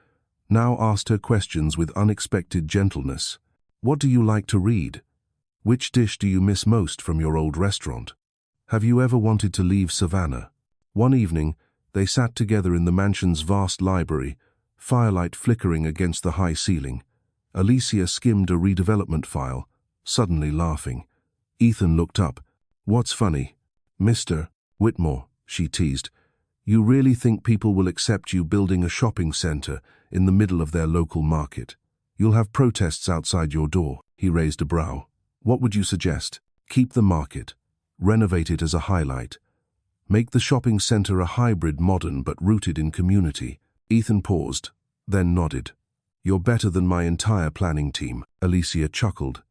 now asked her questions with unexpected gentleness. "What do you like to read? Which dish do you miss most from your old restaurant? Have you ever wanted to leave Savannah?" One evening, they sat together in the mansion's vast library, firelight flickering against the high ceiling. Alicia skimmed a redevelopment file, suddenly laughing. Ethan looked up. "What's funny?" "Mr. Whitmore," she teased. "You really think people will accept you building a shopping center in the middle of their local market? You'll have protests outside your door." He raised a brow. "What would you suggest?" "Keep the market. Renovate it as a highlight. Make the shopping center a hybrid, modern but rooted in community." Ethan paused, then nodded. "You're better than my entire planning team." Alicia chuckled.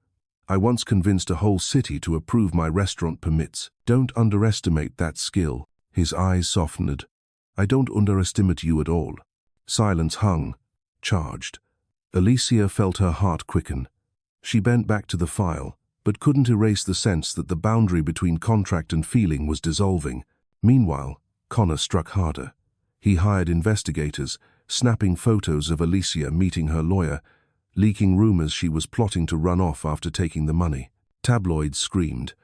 "I once convinced a whole city to approve my restaurant permits." "Don't underestimate that skill." His eyes softened. "I don't underestimate you at all." Silence hung, charged. Alicia felt her heart quicken. She bent back to the file, but couldn't erase the sense that the boundary between contract and feeling was dissolving. Meanwhile, Connor struck harder. He hired investigators, snapping photos of Alicia meeting her lawyer, leaking rumors she was plotting to run off after taking the money. Tabloids screamed.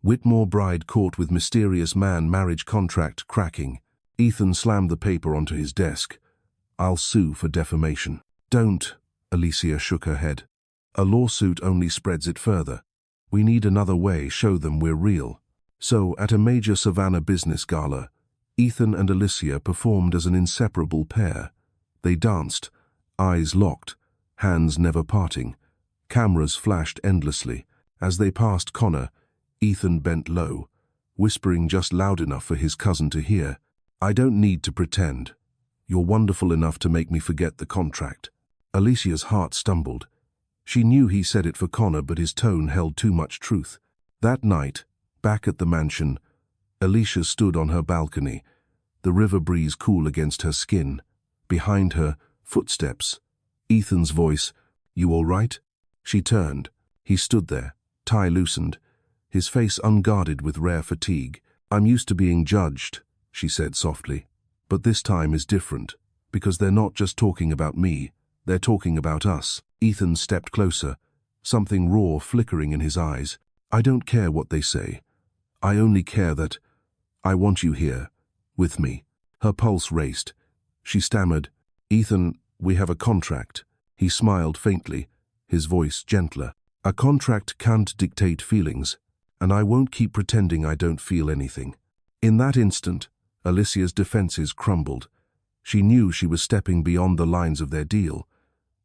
"Whitmore bride caught with mysterious man, marriage contract cracking." Ethan slammed the paper onto his desk. "I'll sue for defamation." "Don't," Alicia shook her head. "A lawsuit only spreads it further. We need another way, show them we're real." So, at a major Savannah business gala, Ethan and Alicia performed as an inseparable pair. They danced, eyes locked, hands never parting. Cameras flashed endlessly. As they passed Connor, Ethan bent low, whispering just loud enough for his cousin to hear. "I don't need to pretend. You're wonderful enough to make me forget the contract." Alicia's heart stumbled. She knew he said it for Connor, but his tone held too much truth. That night, back at the mansion, Alicia stood on her balcony, the river breeze cool against her skin. Behind her, footsteps. Ethan's voice, "You all right?" She turned. He stood there, tie loosened, his face unguarded with rare fatigue. "I'm used to being judged," she said softly. "But this time is different, because they're not just talking about me, they're talking about us." Ethan stepped closer, something raw flickering in his eyes. "I don't care what they say. I only care that I want you here, with me." Her pulse raced. She stammered, "Ethan, we have a contract." He smiled faintly, his voice gentler. "A contract can't dictate feelings, and I won't keep pretending I don't feel anything." In that instant, Alicia's defenses crumbled. She knew she was stepping beyond the lines of their deal,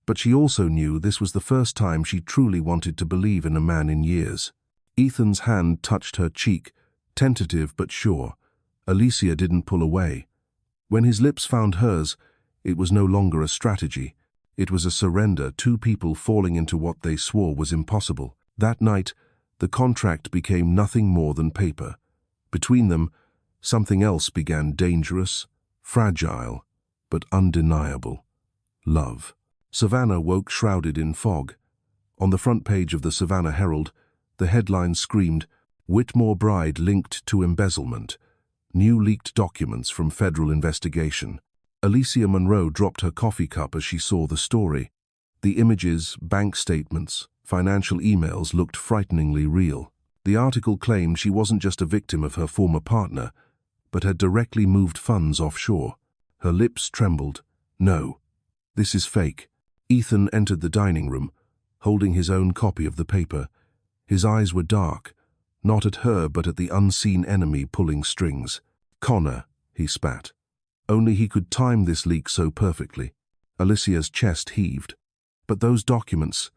but she also knew this was the first time she truly wanted to believe in a man in years. Ethan's hand touched her cheek, tentative but sure. Alicia didn't pull away. When his lips found hers, it was no longer a strategy. It was a surrender, two people falling into what they swore was impossible. That night, the contract became nothing more than paper. Between them, something else began, dangerous, fragile, but undeniable. Love. Savannah woke shrouded in fog. On the front page of the Savannah Herald, the headline screamed, "Whitmore bride linked to embezzlement. New leaked documents from federal investigation." Alicia Monroe dropped her coffee cup as she saw the story. The images, bank statements, financial emails looked frighteningly real. The article claimed she wasn't just a victim of her former partner, but had directly moved funds offshore. Her lips trembled. "No, this is fake." Ethan entered the dining room, holding his own copy of the paper. His eyes were dark, not at her but at the unseen enemy pulling strings. "Connor," he spat. Only he could time this leak so perfectly. Alicia's chest heaved. "But those documents,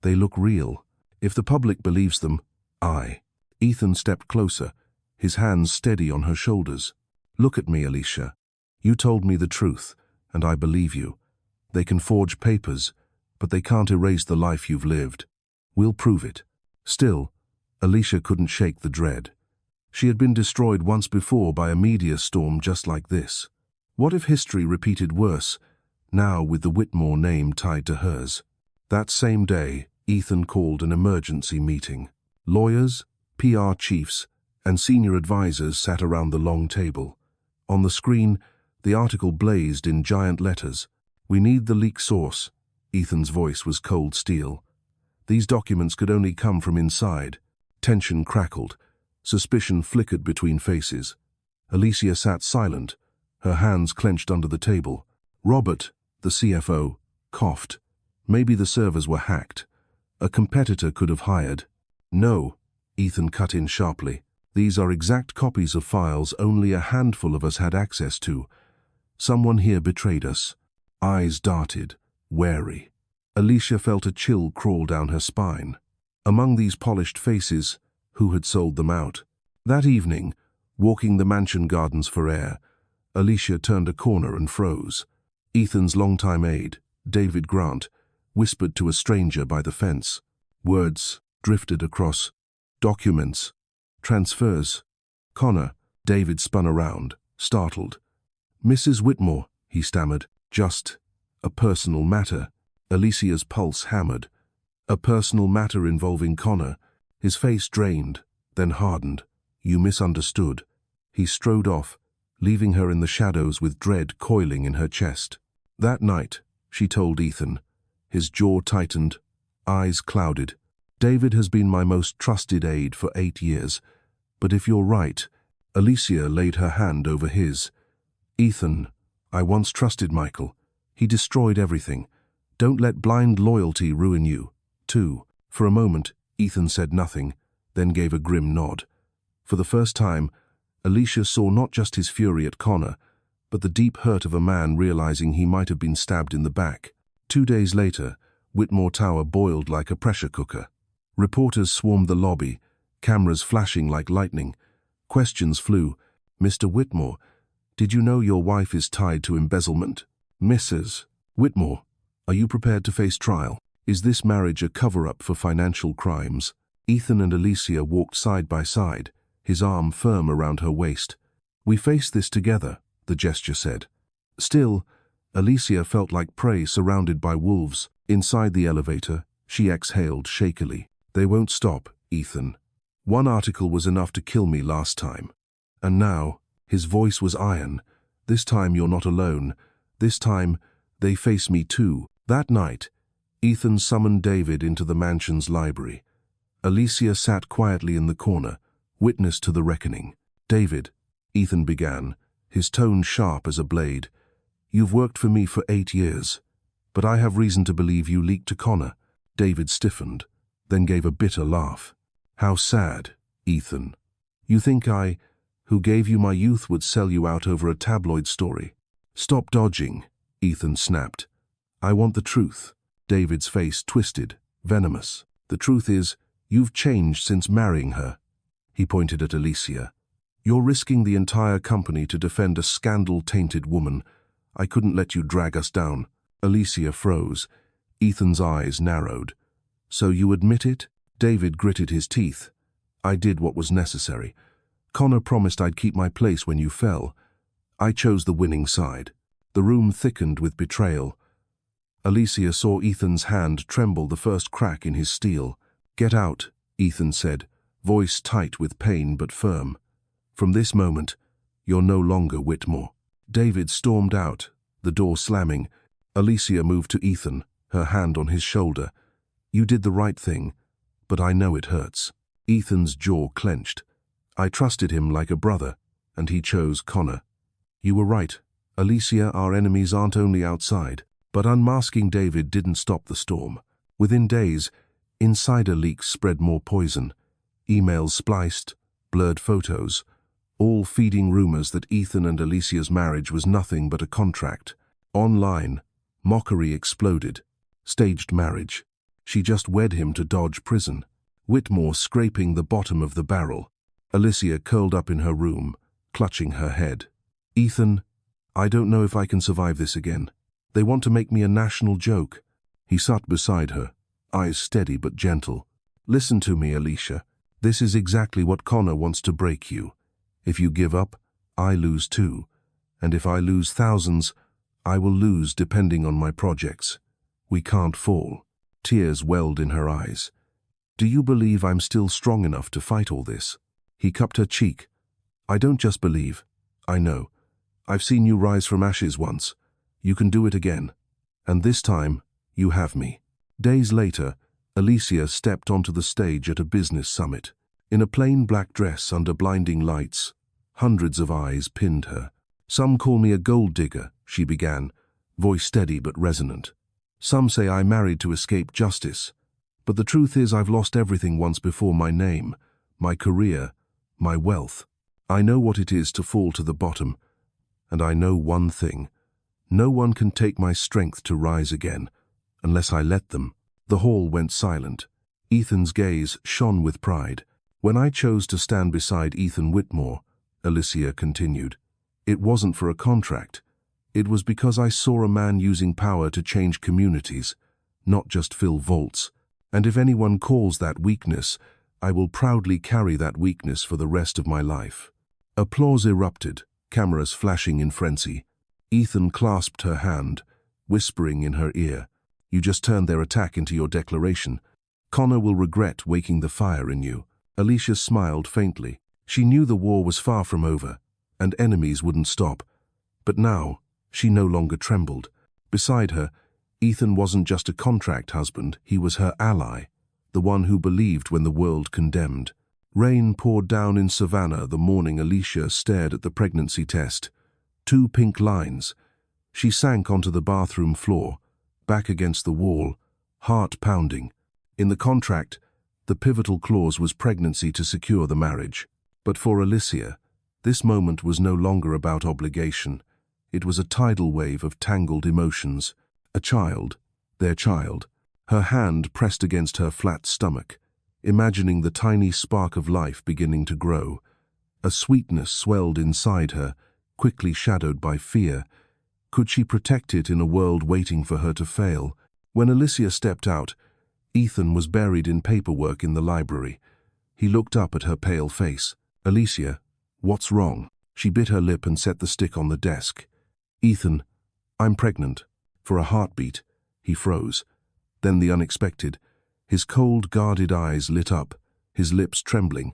they look real. If the public believes them, I." Ethan stepped closer, his hands steady on her shoulders. "Look at me, Alicia. You told me the truth, and I believe you. They can forge papers, but they can't erase the life you've lived. We'll prove it." Still, Alicia couldn't shake the dread. She had been destroyed once before by a media storm just like this. What if history repeated worse, now with the Whitmore name tied to hers? That same day, Ethan called an emergency meeting. Lawyers, PR chiefs, and senior advisors sat around the long table. On the screen, the article blazed in giant letters. "We need the leak source." Ethan's voice was cold steel. These documents could only come from inside. Tension crackled. Suspicion flickered between faces. Alicia sat silent, her hands clenched under the table. Robert, the CFO, coughed. Maybe the servers were hacked. A competitor could have hired. "No," Ethan cut in sharply. "These are exact copies of files only a handful of us had access to. Someone here betrayed us." Eyes darted, wary. Alicia felt a chill crawl down her spine. Among these polished faces, who had sold them out? That evening, walking the mansion gardens for air, Alicia turned a corner and froze. Ethan's longtime aide, David Grant, whispered to a stranger by the fence. Words drifted across. Documents. Transfers. "Connor." David spun around, startled. "Mrs. Whitmore," he stammered. "Just a personal matter." Alicia's pulse hammered. A personal matter involving Connor. His face drained, then hardened. "You misunderstood." He strode off, leaving her in the shadows with dread coiling in her chest. That night, she told Ethan. His jaw tightened, eyes clouded. "David has been my most trusted aide for 8 years. But if you're right," Alicia laid her hand over his. "Ethan, I once trusted Michael. He destroyed everything. Don't let blind loyalty ruin you, too." For a moment, Ethan said nothing, then gave a grim nod. For the first time, Alicia saw not just his fury at Connor, but the deep hurt of a man realizing he might have been stabbed in the back. 2 days later, Whitmore Tower boiled like a pressure cooker. Reporters swarmed the lobby, cameras flashing like lightning. Questions flew. "Mr. Whitmore, did you know your wife is tied to embezzlement?" "Mrs. Whitmore, are you prepared to face trial? Is this marriage a cover-up for financial crimes?" Ethan and Alicia walked side by side, his arm firm around her waist. "We face this together," the gesture said. Still, Alicia felt like prey surrounded by wolves. Inside the elevator, she exhaled shakily. They won't stop, Ethan. One article was enough to kill me last time. And now, his voice was iron. This time you're not alone. This time, they face me too. That night, Ethan summoned David into the mansion's library. Alicia sat quietly in the corner, witness to the reckoning. David, Ethan began, his tone sharp as a blade. You've worked for me for 8 years, but I have reason to believe you leaked to Connor. David stiffened, then gave a bitter laugh. How sad, Ethan. You think I, who gave you my youth, would sell you out over a tabloid story? Stop dodging, Ethan snapped. I want the truth. David's face twisted, venomous. The truth is, you've changed since marrying her. He pointed at Alicia. You're risking the entire company to defend a scandal-tainted woman. I couldn't let you drag us down. Alicia froze. Ethan's eyes narrowed. So you admit it? David gritted his teeth. I did what was necessary. Connor promised I'd keep my place when you fell. I chose the winning side. The room thickened with betrayal. Alicia saw Ethan's hand tremble the first crack in his steel. Get out, Ethan said, voice tight with pain but firm. From this moment, you're no longer Whitmore. David stormed out, the door slamming. Alicia moved to Ethan, her hand on his shoulder. You did the right thing, but I know it hurts. Ethan's jaw clenched. I trusted him like a brother, and he chose Connor. You were right. Alicia, our enemies aren't only outside. But unmasking David didn't stop the storm. Within days, insider leaks spread more poison. Emails spliced, blurred photos, all feeding rumors that Ethan and Alicia's marriage was nothing but a contract. Online, mockery exploded. Staged marriage. She just wed him to dodge prison. Whitmore scraping the bottom of the barrel. Alicia curled up in her room, clutching her head. Ethan, I don't know if I can survive this again. They want to make me a national joke. He sat beside her, eyes steady but gentle. Listen to me, Alicia. This is exactly what Connor wants to break you. If you give up, I lose too. And if I lose thousands, I will lose depending on my projects. We can't fall. Tears welled in her eyes. Do you believe I'm still strong enough to fight all this? He cupped her cheek. I don't just believe. I know. I've seen you rise from ashes once. You can do it again. And this time, you have me. Days later, Alicia stepped onto the stage at a business summit. In a plain black dress under blinding lights, hundreds of eyes pinned her. Some call me a gold digger, she began, voice steady but resonant. Some say I married to escape justice. But the truth is I've lost everything once before: my name, my career, my wealth. I know what it is to fall to the bottom. And I know one thing. No one can take my strength to rise again, unless I let them. The hall went silent. Ethan's gaze shone with pride. When I chose to stand beside Ethan Whitmore, Alicia continued, it wasn't for a contract. It was because I saw a man using power to change communities, not just fill vaults. And if anyone calls that weakness, I will proudly carry that weakness for the rest of my life. Applause erupted, cameras flashing in frenzy. Ethan clasped her hand, whispering in her ear, you just turned their attack into your declaration. Connor will regret waking the fire in you. Alicia smiled faintly. She knew the war was far from over, and enemies wouldn't stop. But now, she no longer trembled. Beside her, Ethan wasn't just a contract husband, he was her ally, the one who believed when the world condemned. Rain poured down in Savannah the morning Alicia stared at the pregnancy test. 2 pink lines. She sank onto the bathroom floor, back against the wall, heart pounding. In the contract, the pivotal clause was pregnancy to secure the marriage. But for Alicia, this moment was no longer about obligation. It was a tidal wave of tangled emotions. A child, their child. Her hand pressed against her flat stomach, imagining the tiny spark of life beginning to grow. A sweetness swelled inside her, quickly shadowed by fear. Could she protect it in a world waiting for her to fail? When Alicia stepped out, Ethan was buried in paperwork in the library. He looked up at her pale face. Alicia, what's wrong? She bit her lip and set the stick on the desk. "Ethan, I'm pregnant." For a heartbeat, he froze. Then the unexpected. His cold, guarded eyes lit up, his lips trembling.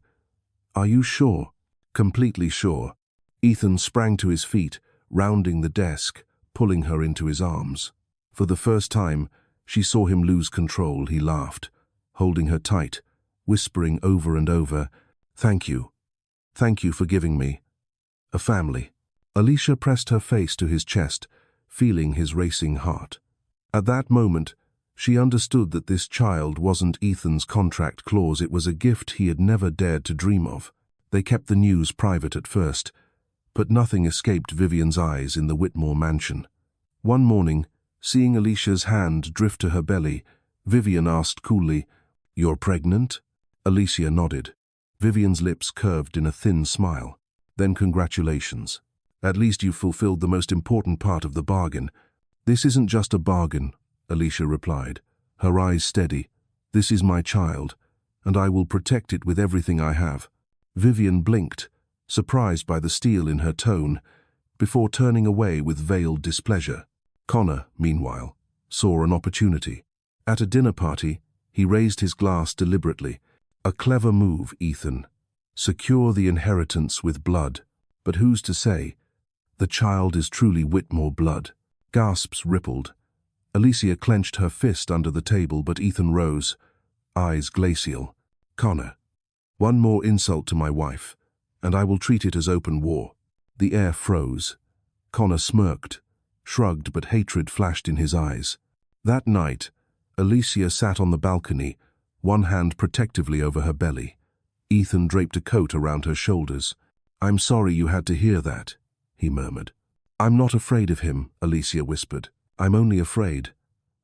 "Are you sure?" "Completely sure." Ethan sprang to his feet, rounding the desk, pulling her into his arms. For the first time, she saw him lose control. He laughed, holding her tight, whispering over and over, "Thank you. Thank you for giving me a family." Alicia pressed her face to his chest, feeling his racing heart. At that moment, she understood that this child wasn't Ethan's contract clause. It was a gift he had never dared to dream of. They kept the news private at first, but nothing escaped Vivian's eyes in the Whitmore mansion. One morning, seeing Alicia's hand drift to her belly, Vivian asked coolly, "You're pregnant?" Alicia nodded. Vivian's lips curved in a thin smile. "Then congratulations. At least you've fulfilled the most important part of the bargain." "This isn't just a bargain," Alicia replied, her eyes steady. "This is my child, and I will protect it with everything I have." Vivian blinked, surprised by the steel in her tone, before turning away with veiled displeasure. Connor, meanwhile, saw an opportunity. At a dinner party, he raised his glass deliberately. "A clever move, Ethan. Secure the inheritance with blood. But who's to say the child is truly Whitmore blood?" Gasps rippled. Alicia clenched her fist under the table, but Ethan rose, eyes glacial. "Connor, one more insult to my wife, and I will treat it as open war." The air froze. Connor smirked, shrugged, but hatred flashed in his eyes. That night, Alicia sat on the balcony, one hand protectively over her belly. Ethan draped a coat around her shoulders. "I'm sorry you had to hear that," he murmured. "I'm not afraid of him," Alicia whispered. "I'm only afraid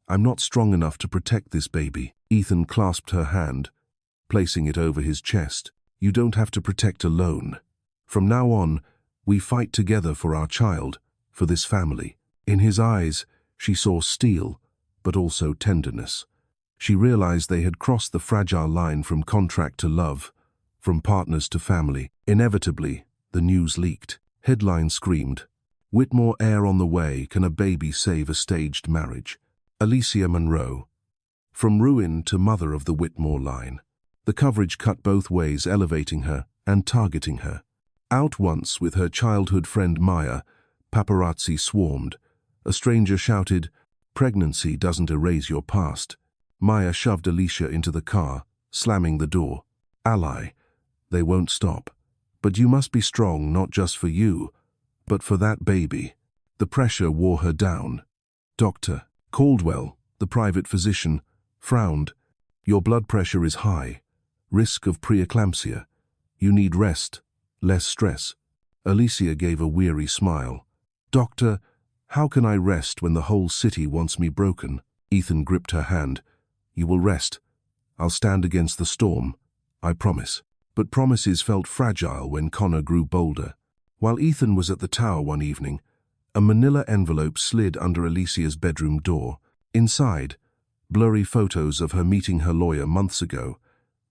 I'm not strong enough to protect this baby." Ethan clasped her hand, placing it over his chest. "You don't have to protect alone. From now on, we fight together for our child, for this family." In his eyes, she saw steel, but also tenderness. She realized they had crossed the fragile line from contract to love, from partners to family. Inevitably, the news leaked. Headlines screamed, "Whitmore heir on the way, can a baby save a staged marriage?" Alicia Monroe, from ruin to mother of the Whitmore line. The coverage cut both ways, elevating her and targeting her. Out once with her childhood friend Maya, paparazzi swarmed. A stranger shouted, "Pregnancy doesn't erase your past." Maya shoved Alicia into the car, slamming the door. "Ally, they won't stop. But you must be strong, not just for you, but for that baby." The pressure wore her down. Dr. Caldwell, the private physician, frowned. "Your blood pressure is high. Risk of preeclampsia. You need rest, less stress." Alicia gave a weary smile. "Doctor, how can I rest when the whole city wants me broken?" Ethan gripped her hand. "You will rest. I'll stand against the storm. I promise." But promises felt fragile when Connor grew bolder. While Ethan was at the tower one evening, a manila envelope slid under Alicia's bedroom door. Inside, blurry photos of her meeting her lawyer months ago,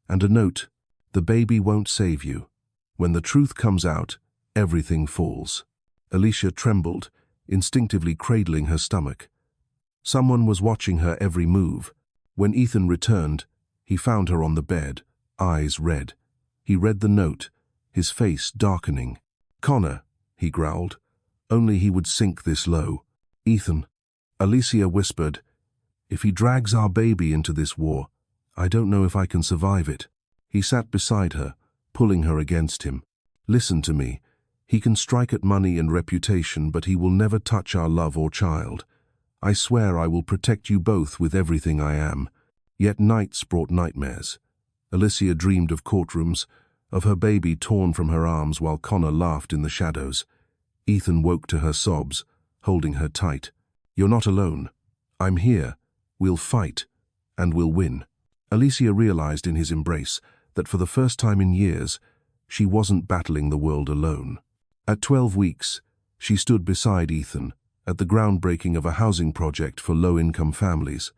and a note, "The baby won't save you. When the truth comes out, everything falls." Alicia trembled, instinctively cradling her stomach. Someone was watching her every move. When Ethan returned, he found her on the bed, eyes red. He read the note, his face darkening. "Connor," he growled. Only he would sink this low. "Ethan," Alicia whispered, "if he drags our baby into this war, I don't know if I can survive it." He sat beside her, pulling her against him. "Listen to me. He can strike at money and reputation, but he will never touch our love or child. I swear I will protect you both with everything I am." Yet nights brought nightmares. Alicia dreamed of courtrooms, of her baby torn from her arms while Connor laughed in the shadows. Ethan woke to her sobs, holding her tight. "You're not alone. I'm here. We'll fight, and we'll win." Alicia realized in his embrace that for the first time in years, she wasn't battling the world alone. At 12 weeks, she stood beside Ethan at the groundbreaking of a housing project for low-income families.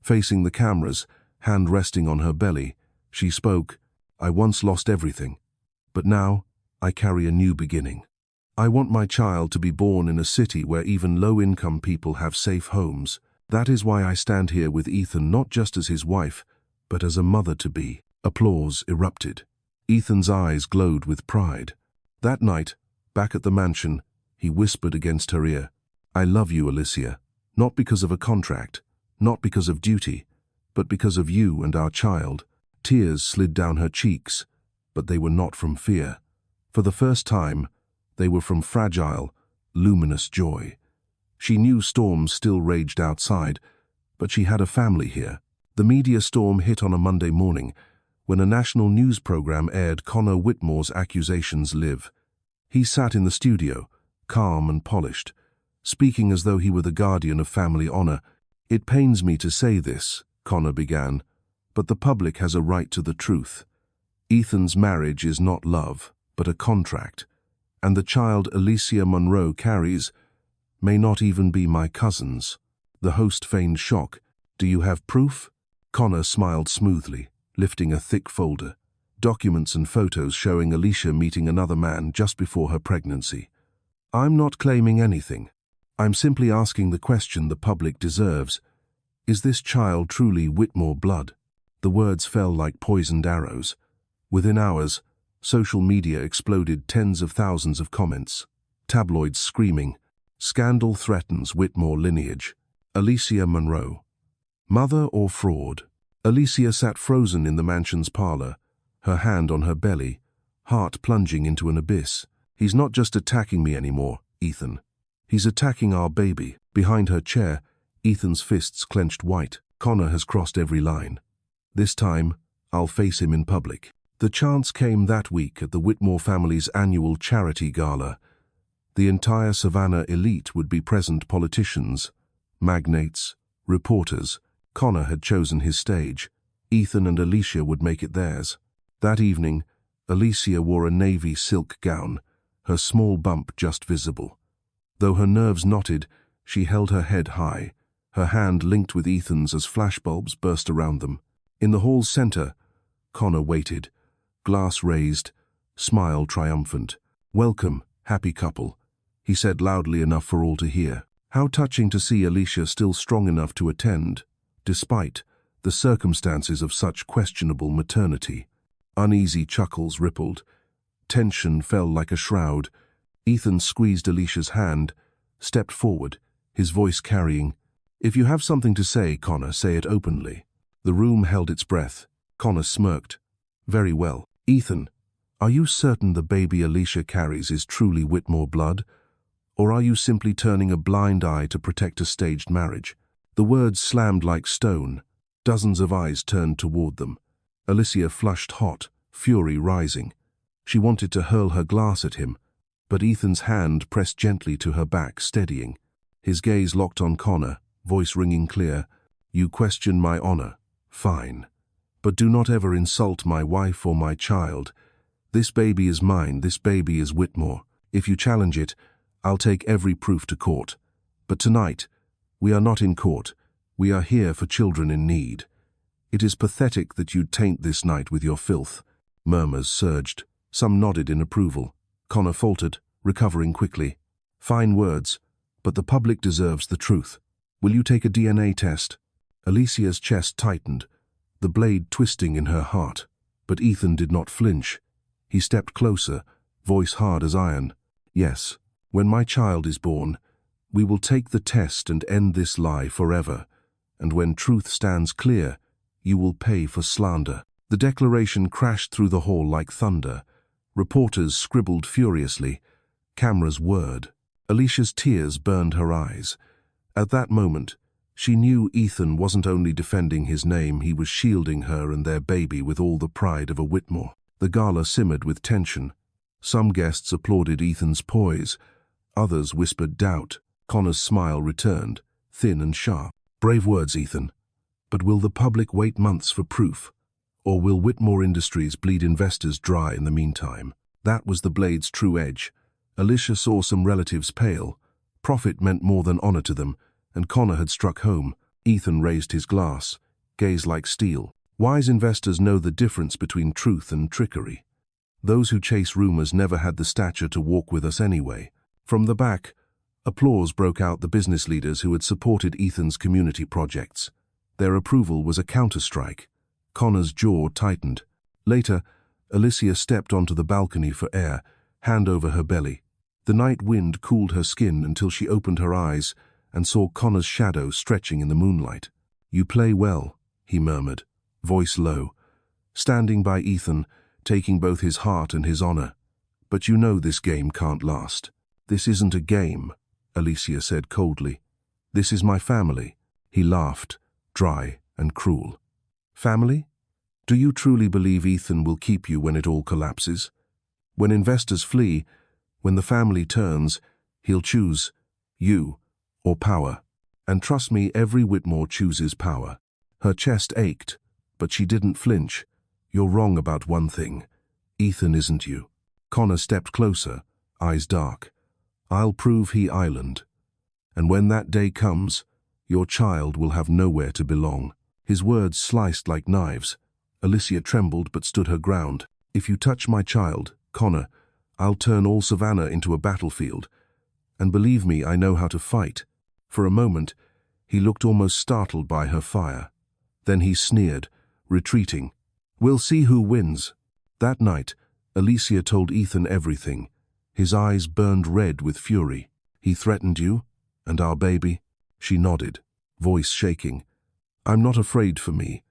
Facing the cameras, hand resting on her belly, she spoke, "I once lost everything, but now I carry a new beginning." I want my child to be born in a city where even low-income people have safe homes. That is why I stand here with Ethan, not just as his wife, but as a mother-to-be." Applause erupted. Ethan's eyes glowed with pride. That night, back at the mansion, he whispered against her ear, "I love you, Alicia, not because of a contract, not because of duty, but because of you and our child." Tears slid down her cheeks, but they were not from fear. For the first time, they were from fragile, luminous joy. She knew storms still raged outside, but she had a family here. The media storm hit on a Monday morning, when a national news program aired Connor Whitmore's accusations live. He sat in the studio, calm and polished, speaking as though he were the guardian of family honor. "It pains me to say this," Connor began, "but the public has a right to the truth. Ethan's marriage is not love, but a contract, and the child Alicia Monroe carries may not even be my cousin's." The host feigned shock. "Do you have proof?" Connor smiled smoothly, lifting a thick folder, documents and photos showing Alicia meeting another man just before her pregnancy. "I'm not claiming anything. I'm simply asking the question the public deserves. Is this child truly Whitmore blood?" The words fell like poisoned arrows. Within hours, social media exploded, tens of thousands of comments. Tabloids screaming, "Scandal threatens Whitmore lineage. Alicia Monroe. Mother or fraud?" Alicia sat frozen in the mansion's parlor, her hand on her belly, heart plunging into an abyss. "He's not just attacking me anymore, Ethan. He's attacking our baby." Behind her chair, Ethan's fists clenched white. "Connor has crossed every line. This time, I'll face him in public." The chance came that week at the Whitmore family's annual charity gala. The entire Savannah elite would be present: politicians, magnates, reporters. Connor had chosen his stage. Ethan and Alicia would make it theirs. That evening, Alicia wore a navy silk gown, her small bump just visible. Though her nerves knotted, she held her head high, her hand linked with Ethan's as flashbulbs burst around them. In the hall's center, Connor waited, glass raised, smile triumphant. "Welcome, happy couple," he said loudly enough for all to hear. How touching to see Alicia still strong enough to attend, despite the circumstances of such questionable maternity. Uneasy chuckles rippled. Tension fell like a shroud. Ethan squeezed Alicia's hand, stepped forward, his voice carrying, "If you have something to say, Connor, say it openly." The room held its breath. Connor smirked. "Very well. Ethan, are you certain the baby Alicia carries is truly Whitmore blood? Or are you simply turning a blind eye to protect a staged marriage?" The words slammed like stone. Dozens of eyes turned toward them. Alicia flushed hot, fury rising. She wanted to hurl her glass at him, but Ethan's hand pressed gently to her back, steadying. His gaze locked on Connor, voice ringing clear. "You question my honor. Fine. But do not ever insult my wife or my child. This baby is mine, this baby is Whitmore. If you challenge it, I'll take every proof to court. But tonight, we are not in court. We are here for children in need. It is pathetic that you taint this night with your filth." Murmurs surged. Some nodded in approval. Connor faltered, recovering quickly. "Fine words, but the public deserves the truth. Will you take a DNA test?" Alicia's chest tightened, the blade twisting in her heart. But Ethan did not flinch. He stepped closer, voice hard as iron. "Yes, when my child is born, we will take the test and end this lie forever. And when truth stands clear, you will pay for slander." The declaration crashed through the hall like thunder. Reporters scribbled furiously. Cameras whirred. Alicia's tears burned her eyes. At that moment, she knew Ethan wasn't only defending his name, he was shielding her and their baby with all the pride of a Whitmore. The gala simmered with tension. Some guests applauded Ethan's poise. Others whispered doubt. Connor's smile returned, thin and sharp. "Brave words, Ethan. But will the public wait months for proof? Or will Whitmore Industries bleed investors dry in the meantime?" That was the blade's true edge. Alicia saw some relatives pale. Profit meant more than honor to them, and Connor had struck home. Ethan raised his glass, gaze like steel. "Wise investors know the difference between truth and trickery. Those who chase rumors never had the stature to walk with us anyway. From the back, applause broke out the business leaders who had supported Ethan's community projects. Their approval was a counterstrike. Connor's jaw tightened. Later, Alicia stepped onto the balcony for air, hand over her belly. The night wind cooled her skin until she opened her eyes and saw Connor's shadow stretching in the moonlight. "You play well," he murmured, voice low, standing by Ethan, taking both his heart and his honor. "But you know this game can't last." "This isn't a game," Alicia said coldly. "This is my family." He laughed, dry and cruel. "Family? Do you truly believe Ethan will keep you when it all collapses? When investors flee, when the family turns, he'll choose you or power. And trust me, every Whitmore chooses power." Her chest ached, but she didn't flinch. "You're wrong about one thing. Ethan isn't you." Connor stepped closer, eyes dark. "I'll prove he island. And when that day comes, your child will have nowhere to belong." His words sliced like knives. Alicia trembled but stood her ground. "If you touch my child, Connor, I'll turn all Savannah into a battlefield. And believe me, I know how to fight." For a moment, he looked almost startled by her fire. Then he sneered, retreating. "We'll see who wins." That night, Alicia told Ethan everything. His eyes burned red with fury. "He threatened you? And our baby?" She nodded, voice shaking. "I'm not afraid for me.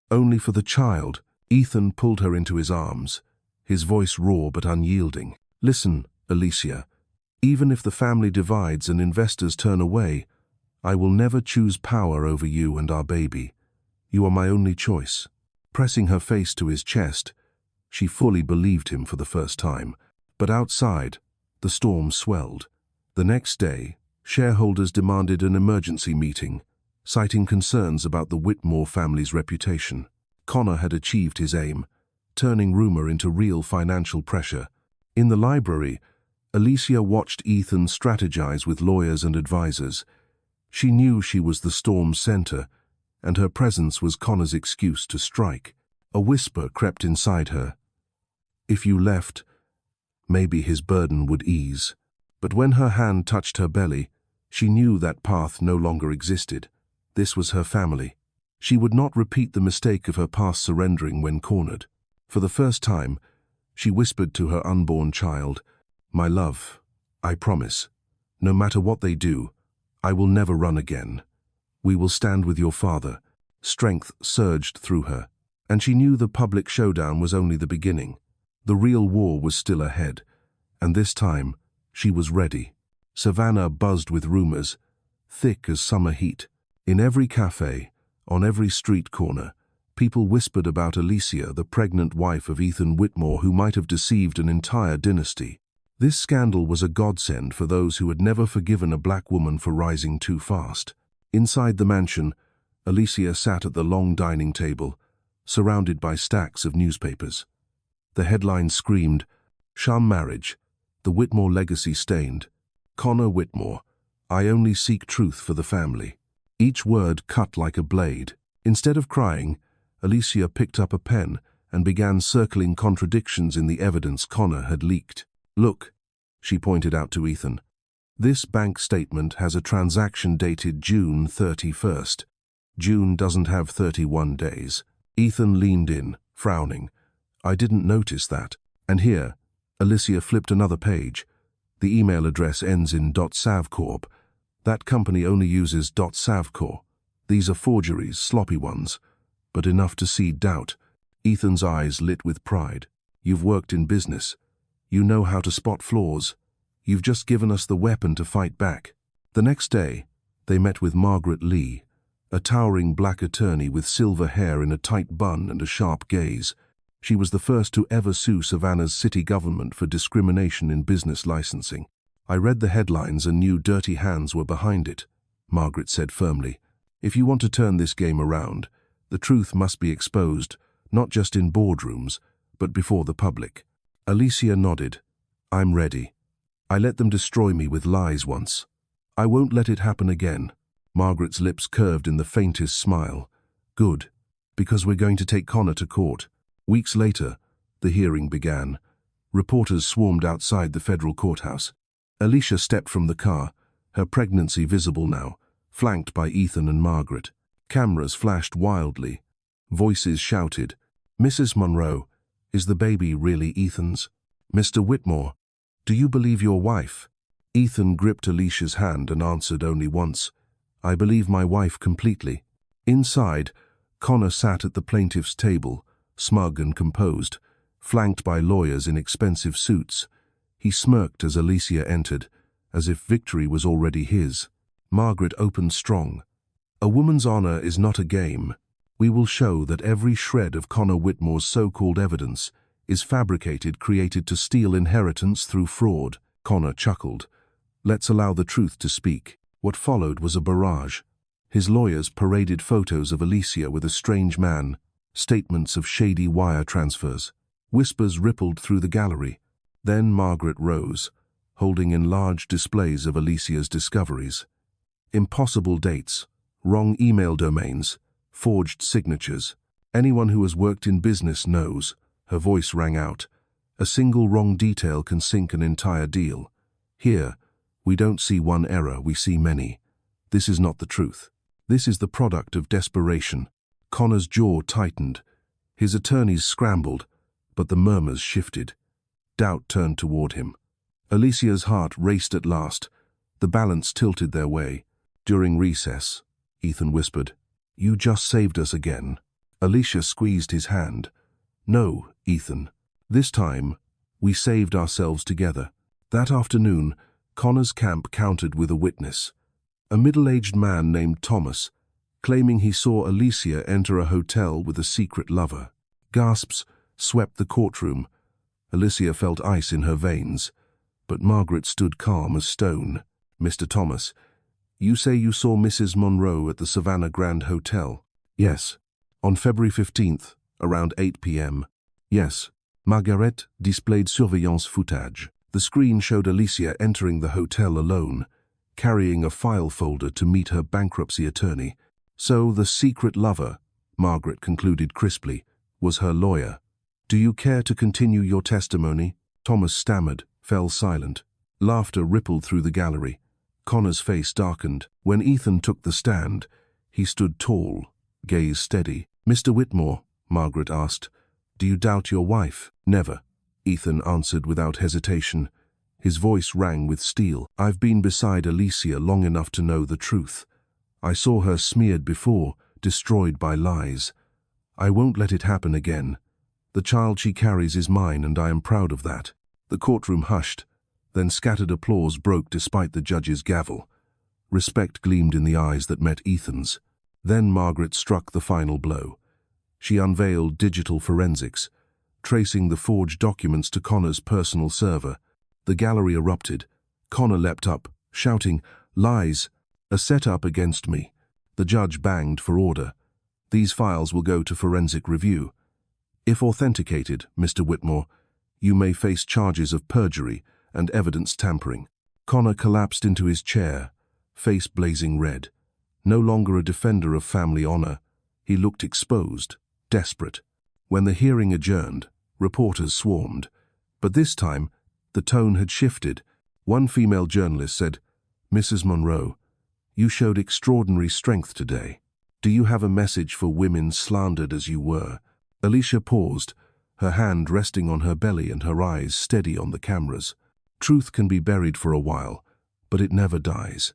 Only for the child." Ethan pulled her into his arms, his voice raw but unyielding. "Listen, Alicia. Even if the family divides and investors turn away, I will never choose power over you and our baby. You are my only choice." Pressing her face to his chest, she fully believed him for the first time. But outside, the storm swelled. The next day, shareholders demanded an emergency meeting, citing concerns about the Whitmore family's reputation. Connor had achieved his aim, turning rumor into real financial pressure. In the library, Alicia watched Ethan strategize with lawyers and advisors. She knew she was the storm's center, and her presence was Connor's excuse to strike. A whisper crept inside her. If you left, maybe his burden would ease. But when her hand touched her belly, she knew that path no longer existed. This was her family. She would not repeat the mistake of her past surrendering when cornered. For the first time, she whispered to her unborn child, "My love, I promise, no matter what they do, I will never run again. We will stand with your father." Strength surged through her, and she knew the public showdown was only the beginning. The real war was still ahead, and this time, she was ready. Savannah buzzed with rumors, thick as summer heat. In every cafe, on every street corner, people whispered about Alicia, the pregnant wife of Ethan Whitmore, who might have deceived an entire dynasty. This scandal was a godsend for those who had never forgiven a black woman for rising too fast. Inside the mansion, Alicia sat at the long dining table, surrounded by stacks of newspapers. The headlines screamed, "Sham marriage, the Whitmore legacy stained. Connor Whitmore, I only seek truth for the family." Each word cut like a blade. Instead of crying, Alicia picked up a pen and began circling contradictions in the evidence Connor had leaked. "Look," she pointed out to Ethan. "This bank statement has a transaction dated June 31st. June doesn't have 31 days. Ethan leaned in, frowning. "I didn't notice that." And here, Alicia flipped another page. The email address ends in .savcorp. That company only uses .savcorp. These are forgeries, sloppy ones, but enough to seed doubt. Ethan's eyes lit with pride. "You've worked in business. You know how to spot flaws. You've just given us the weapon to fight back." The next day, they met with Margaret Lee, a towering black attorney with silver hair in a tight bun and a sharp gaze. She was the first to ever sue Savannah's city government for discrimination in business licensing. "I read the headlines and knew dirty hands were behind it," Margaret said firmly. "If you want to turn this game around, the truth must be exposed, not just in boardrooms, but before the public." Alicia nodded. "I'm ready. I let them destroy me with lies once. I won't let it happen again." Margaret's lips curved in the faintest smile. "Good, because we're going to take Connor to court." Weeks later, the hearing began. Reporters swarmed outside the federal courthouse. Alicia stepped from the car, her pregnancy visible now, flanked by Ethan and Margaret. Cameras flashed wildly. Voices shouted, "Mrs. Monroe, is the baby really Ethan's? Mr. Whitmore, do you believe your wife?" Ethan gripped Alicia's hand and answered only once, "I believe my wife completely." Inside, Connor sat at the plaintiff's table, smug and composed, flanked by lawyers in expensive suits. He smirked as Alicia entered, as if victory was already his. Margaret opened strong. "A woman's honor is not a game. We will show that every shred of Connor Whitmore's so-called evidence is fabricated, created to steal inheritance through fraud." Connor chuckled. "Let's allow the truth to speak." What followed was a barrage. His lawyers paraded photos of Alicia with a strange man, statements of shady wire transfers. Whispers rippled through the gallery. Then Margaret rose, holding enlarged displays of Alicia's discoveries. Impossible dates, wrong email domains, forged signatures. Anyone who has worked in business knows, her voice rang out. A single wrong detail can sink an entire deal. Here, we don't see one error, we see many. This is not the truth. This is the product of desperation. Connor's jaw tightened. His attorneys scrambled, but the murmurs shifted. Doubt turned toward him. Alicia's heart raced at last. The balance tilted their way. During recess, Ethan whispered, "You just saved us again." Alicia squeezed his hand. "No, Ethan. This time, we saved ourselves together." That afternoon, Connor's camp countered with a witness. A middle-aged man named Thomas, claiming he saw Alicia enter a hotel with a secret lover. Gasps swept the courtroom. Alicia felt ice in her veins, but Margaret stood calm as stone. "Mr. Thomas, you say you saw Mrs. Monroe at the Savannah Grand Hotel?" "Yes." "On February 15th, around 8 p.m. "Yes." Margaret displayed surveillance footage. The screen showed Alicia entering the hotel alone, carrying a file folder to meet her bankruptcy attorney. So the secret lover, Margaret concluded crisply, was her lawyer. "Do you care to continue your testimony?" Thomas stammered, fell silent. Laughter rippled through the gallery. Connor's face darkened. When Ethan took the stand, he stood tall, gaze steady. "Mr. Whitmore," Margaret asked, "do you doubt your wife?" "Never," Ethan answered without hesitation. His voice rang with steel. "I've been beside Alicia long enough to know the truth. I saw her smeared before, destroyed by lies. I won't let it happen again. The child she carries is mine, and I am proud of that." The courtroom hushed, then scattered applause broke despite the judge's gavel. Respect gleamed in the eyes that met Ethan's. Then Margaret struck the final blow. She unveiled digital forensics, tracing the forged documents to Connor's personal server. The gallery erupted. Connor leapt up, shouting, "Lies! A set-up against me." The judge banged for order. "These files will go to forensic review. If authenticated, Mr. Whitmore, you may face charges of perjury and evidence tampering." Connor collapsed into his chair, face blazing red. No longer a defender of family honor, he looked exposed, desperate. When the hearing adjourned, reporters swarmed. But this time, the tone had shifted. One female journalist said, "Mrs. Monroe, you showed extraordinary strength today. Do you have a message for women slandered as you were?" Alicia paused, her hand resting on her belly and her eyes steady on the cameras. "Truth can be buried for a while, but it never dies.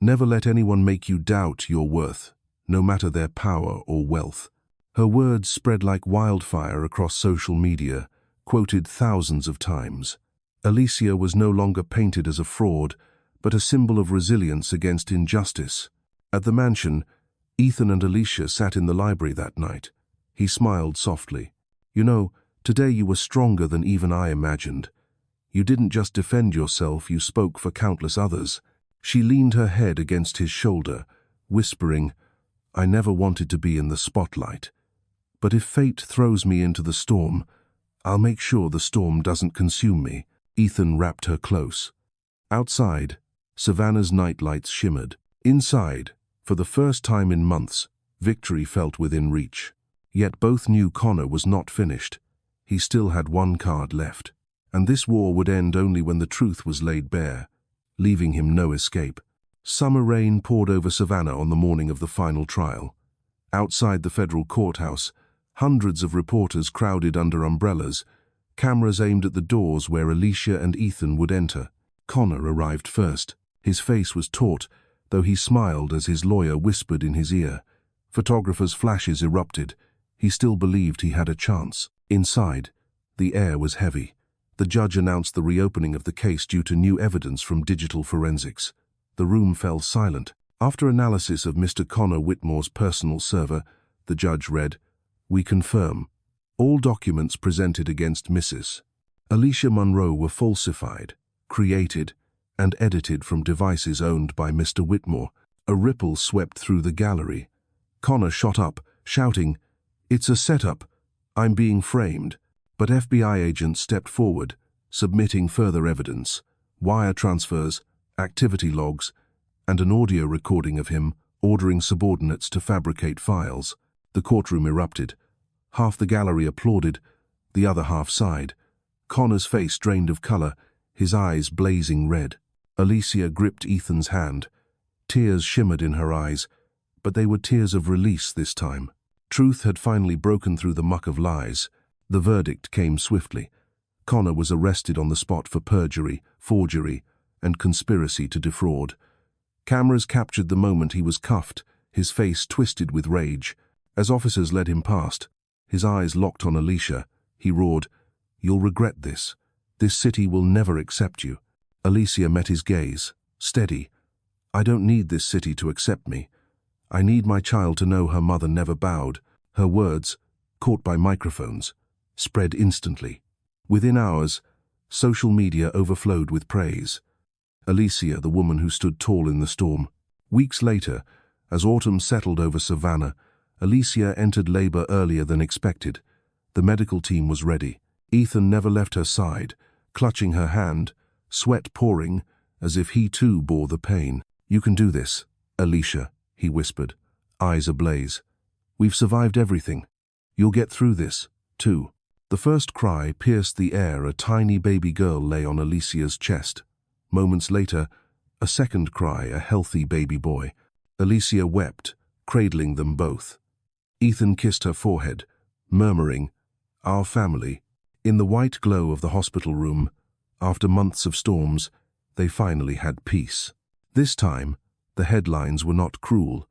Never let anyone make you doubt your worth, no matter their power or wealth." Her words spread like wildfire across social media, quoted thousands of times. Alicia was no longer painted as a fraud, but a symbol of resilience against injustice. At the mansion, Ethan and Alicia sat in the library that night. He smiled softly. "You know, today you were stronger than even I imagined. You didn't just defend yourself, you spoke for countless others." She leaned her head against his shoulder, whispering, "I never wanted to be in the spotlight. But if fate throws me into the storm, I'll make sure the storm doesn't consume me." Ethan wrapped her close. Outside, Savannah's nightlights shimmered. Inside, for the first time in months, victory felt within reach. Yet both knew Connor was not finished. He still had one card left. And this war would end only when the truth was laid bare, leaving him no escape. Summer rain poured over Savannah on the morning of the final trial. Outside the federal courthouse, hundreds of reporters crowded under umbrellas, cameras aimed at the doors where Alicia and Ethan would enter. Connor arrived first. His face was taut, though he smiled as his lawyer whispered in his ear. Photographers' flashes erupted. He still believed he had a chance. Inside, the air was heavy. The judge announced the reopening of the case due to new evidence from digital forensics. The room fell silent. After analysis of Mr. Connor Whitmore's personal server, the judge read, "We confirm. All documents presented against Mrs. Alicia Monroe were falsified, created, and edited from devices owned by Mr. Whitmore." A ripple swept through the gallery. Connor shot up, shouting, "It's a setup. I'm being framed." But FBI agents stepped forward, submitting further evidence, wire transfers, activity logs, and an audio recording of him ordering subordinates to fabricate files. The courtroom erupted. Half the gallery applauded, the other half sighed. Connor's face drained of color, his eyes blazing red. Alicia gripped Ethan's hand. Tears shimmered in her eyes, but they were tears of release this time. Truth had finally broken through the muck of lies. The verdict came swiftly. Connor was arrested on the spot for perjury, forgery, and conspiracy to defraud. Cameras captured the moment he was cuffed, his face twisted with rage. As officers led him past, his eyes locked on Alicia, he roared, "You'll regret this. This city will never accept you." Alicia met his gaze, steady. "I don't need this city to accept me. I need my child to know her mother never bowed." Her words, caught by microphones, spread instantly. Within hours, social media overflowed with praise. Alicia, the woman who stood tall in the storm. Weeks later, as autumn settled over Savannah, Alicia entered labor earlier than expected. The medical team was ready. Ethan never left her side, clutching her hand, sweat pouring, as if he too bore the pain. "You can do this, Alicia," he whispered, eyes ablaze. "We've survived everything. You'll get through this, too." The first cry pierced the air. A tiny baby girl lay on Alicia's chest. Moments later, a second cry, a healthy baby boy. Alicia wept, cradling them both. Ethan kissed her forehead, murmuring, "Our family." In the white glow of the hospital room, after months of storms, they finally had peace. This time, the headlines were not cruel.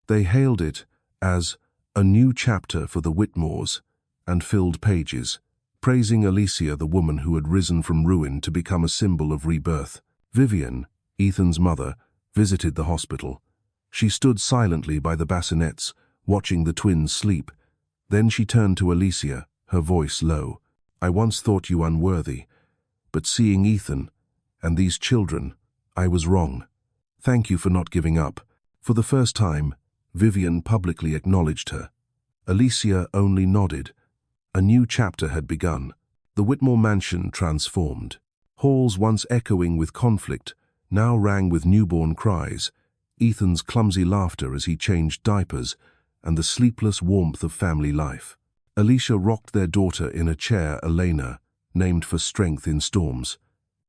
They hailed it as a new chapter for the Whitmores, and filled pages, praising Alicia, the woman who had risen from ruin to become a symbol of rebirth. Vivian, Ethan's mother, visited the hospital. She stood silently by the bassinets, watching the twins sleep. Then she turned to Alicia, her voice low. "I once thought you unworthy, but seeing Ethan and these children, I was wrong. Thank you for not giving up." For the first time, Vivian publicly acknowledged her. Alicia only nodded. A new chapter had begun. The Whitmore mansion transformed. Halls once echoing with conflict now rang with newborn cries, Ethan's clumsy laughter as he changed diapers, and the sleepless warmth of family life. Alicia rocked their daughter in a chair, Elena, named for strength in storms.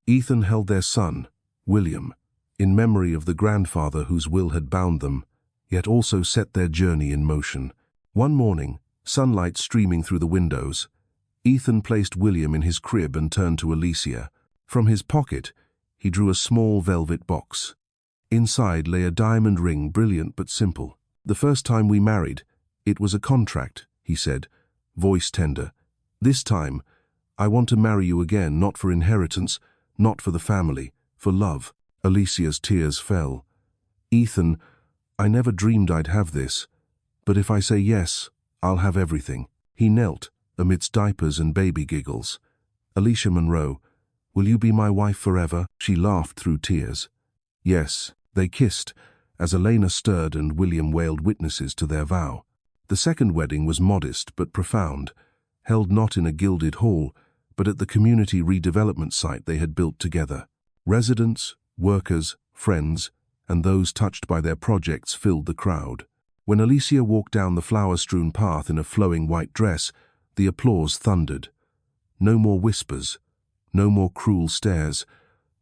Ethan held their son, William, in memory of the grandfather whose will had bound them, yet also set their journey in motion. One morning, sunlight streaming through the windows, Ethan placed William in his crib and turned to Alicia. From his pocket, he drew a small velvet box. Inside lay a diamond ring, brilliant but simple. "The first time we married, it was a contract," he said, voice tender. "This time, I want to marry you again, not for inheritance, not for the family, for love." Alicia's tears fell. "Ethan, I never dreamed I'd have this, but if I say yes, I'll have everything." He knelt, amidst diapers and baby giggles. "Alicia Monroe, will you be my wife forever?" She laughed through tears. Yes, they kissed, as Elena stirred and William wailed witnesses to their vow. The second wedding was modest but profound, held not in a gilded hall, but at the community redevelopment site they had built together. Residents, workers, friends, and those touched by their projects filled the crowd. When Alicia walked down the flower-strewn path in a flowing white dress, the applause thundered. No more whispers, No more cruel stares,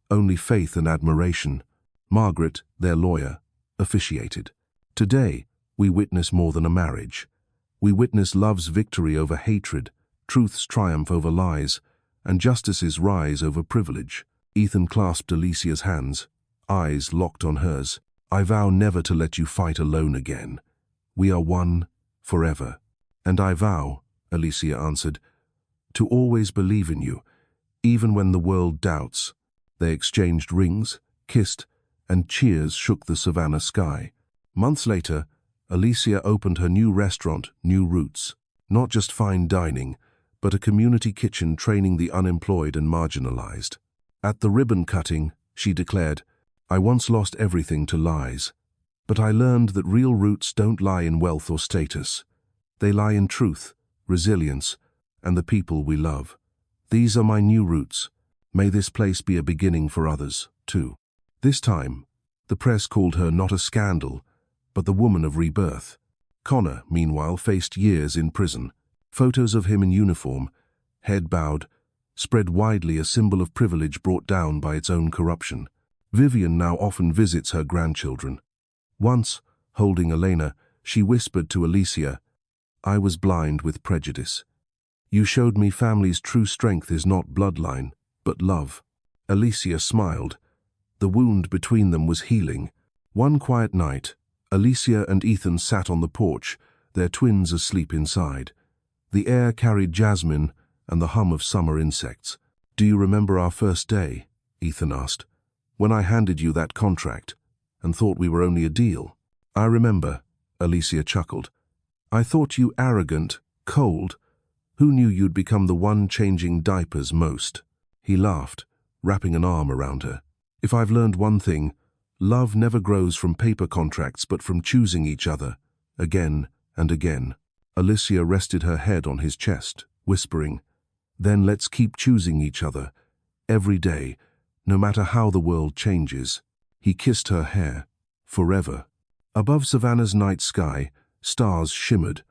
only faith and admiration. Margaret, their lawyer, officiated. Today, we witness more than a marriage. We witness love's victory over hatred, truth's triumph over lies, and justice's rise over privilege. Ethan clasped Alicia's hands, eyes locked on hers. I vow never to let you fight alone again. We are one, forever. And I vow, Alicia answered, to always believe in you, even when the world doubts. They exchanged rings, kissed, and cheers shook the savannah sky. Months later, Alicia opened her new restaurant, New Roots. Not just fine dining, but a community kitchen training the unemployed and marginalized. At the ribbon cutting, she declared, I once lost everything to lies, but I learned that real roots don't lie in wealth or status. They lie in truth, resilience, and the people we love. These are my new roots. May this place be a beginning for others, too. This time, the press called her not a scandal, but the woman of rebirth. Connor, meanwhile, faced years in prison. Photos of him in uniform, head bowed, spread widely, a symbol of privilege brought down by its own corruption. Vivian now often visits her grandchildren. Once, holding Elena, she whispered to Alicia, I was blind with prejudice. You showed me family's true strength is not bloodline, but love. Alicia smiled. The wound between them was healing. One quiet night, Alicia and Ethan sat on the porch, their twins asleep inside. The air carried jasmine and the hum of summer insects. Do you remember our first day? Ethan asked. When I handed you that contract and thought we were only a deal. I remember, Alicia chuckled. I thought you arrogant, cold. Who knew you'd become the one changing diapers most? He laughed, wrapping an arm around her. If I've learned one thing, love never grows from paper contracts but from choosing each other, again and again. Alicia rested her head on his chest, whispering, Then let's keep choosing each other, every day, no matter how the world changes. He kissed her hair, forever. Above Savannah's night sky, stars shimmered.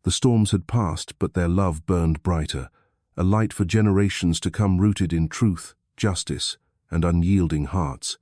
The storms had passed, but their love burned brighter, a light for generations to come rooted in truth, justice, and unyielding hearts.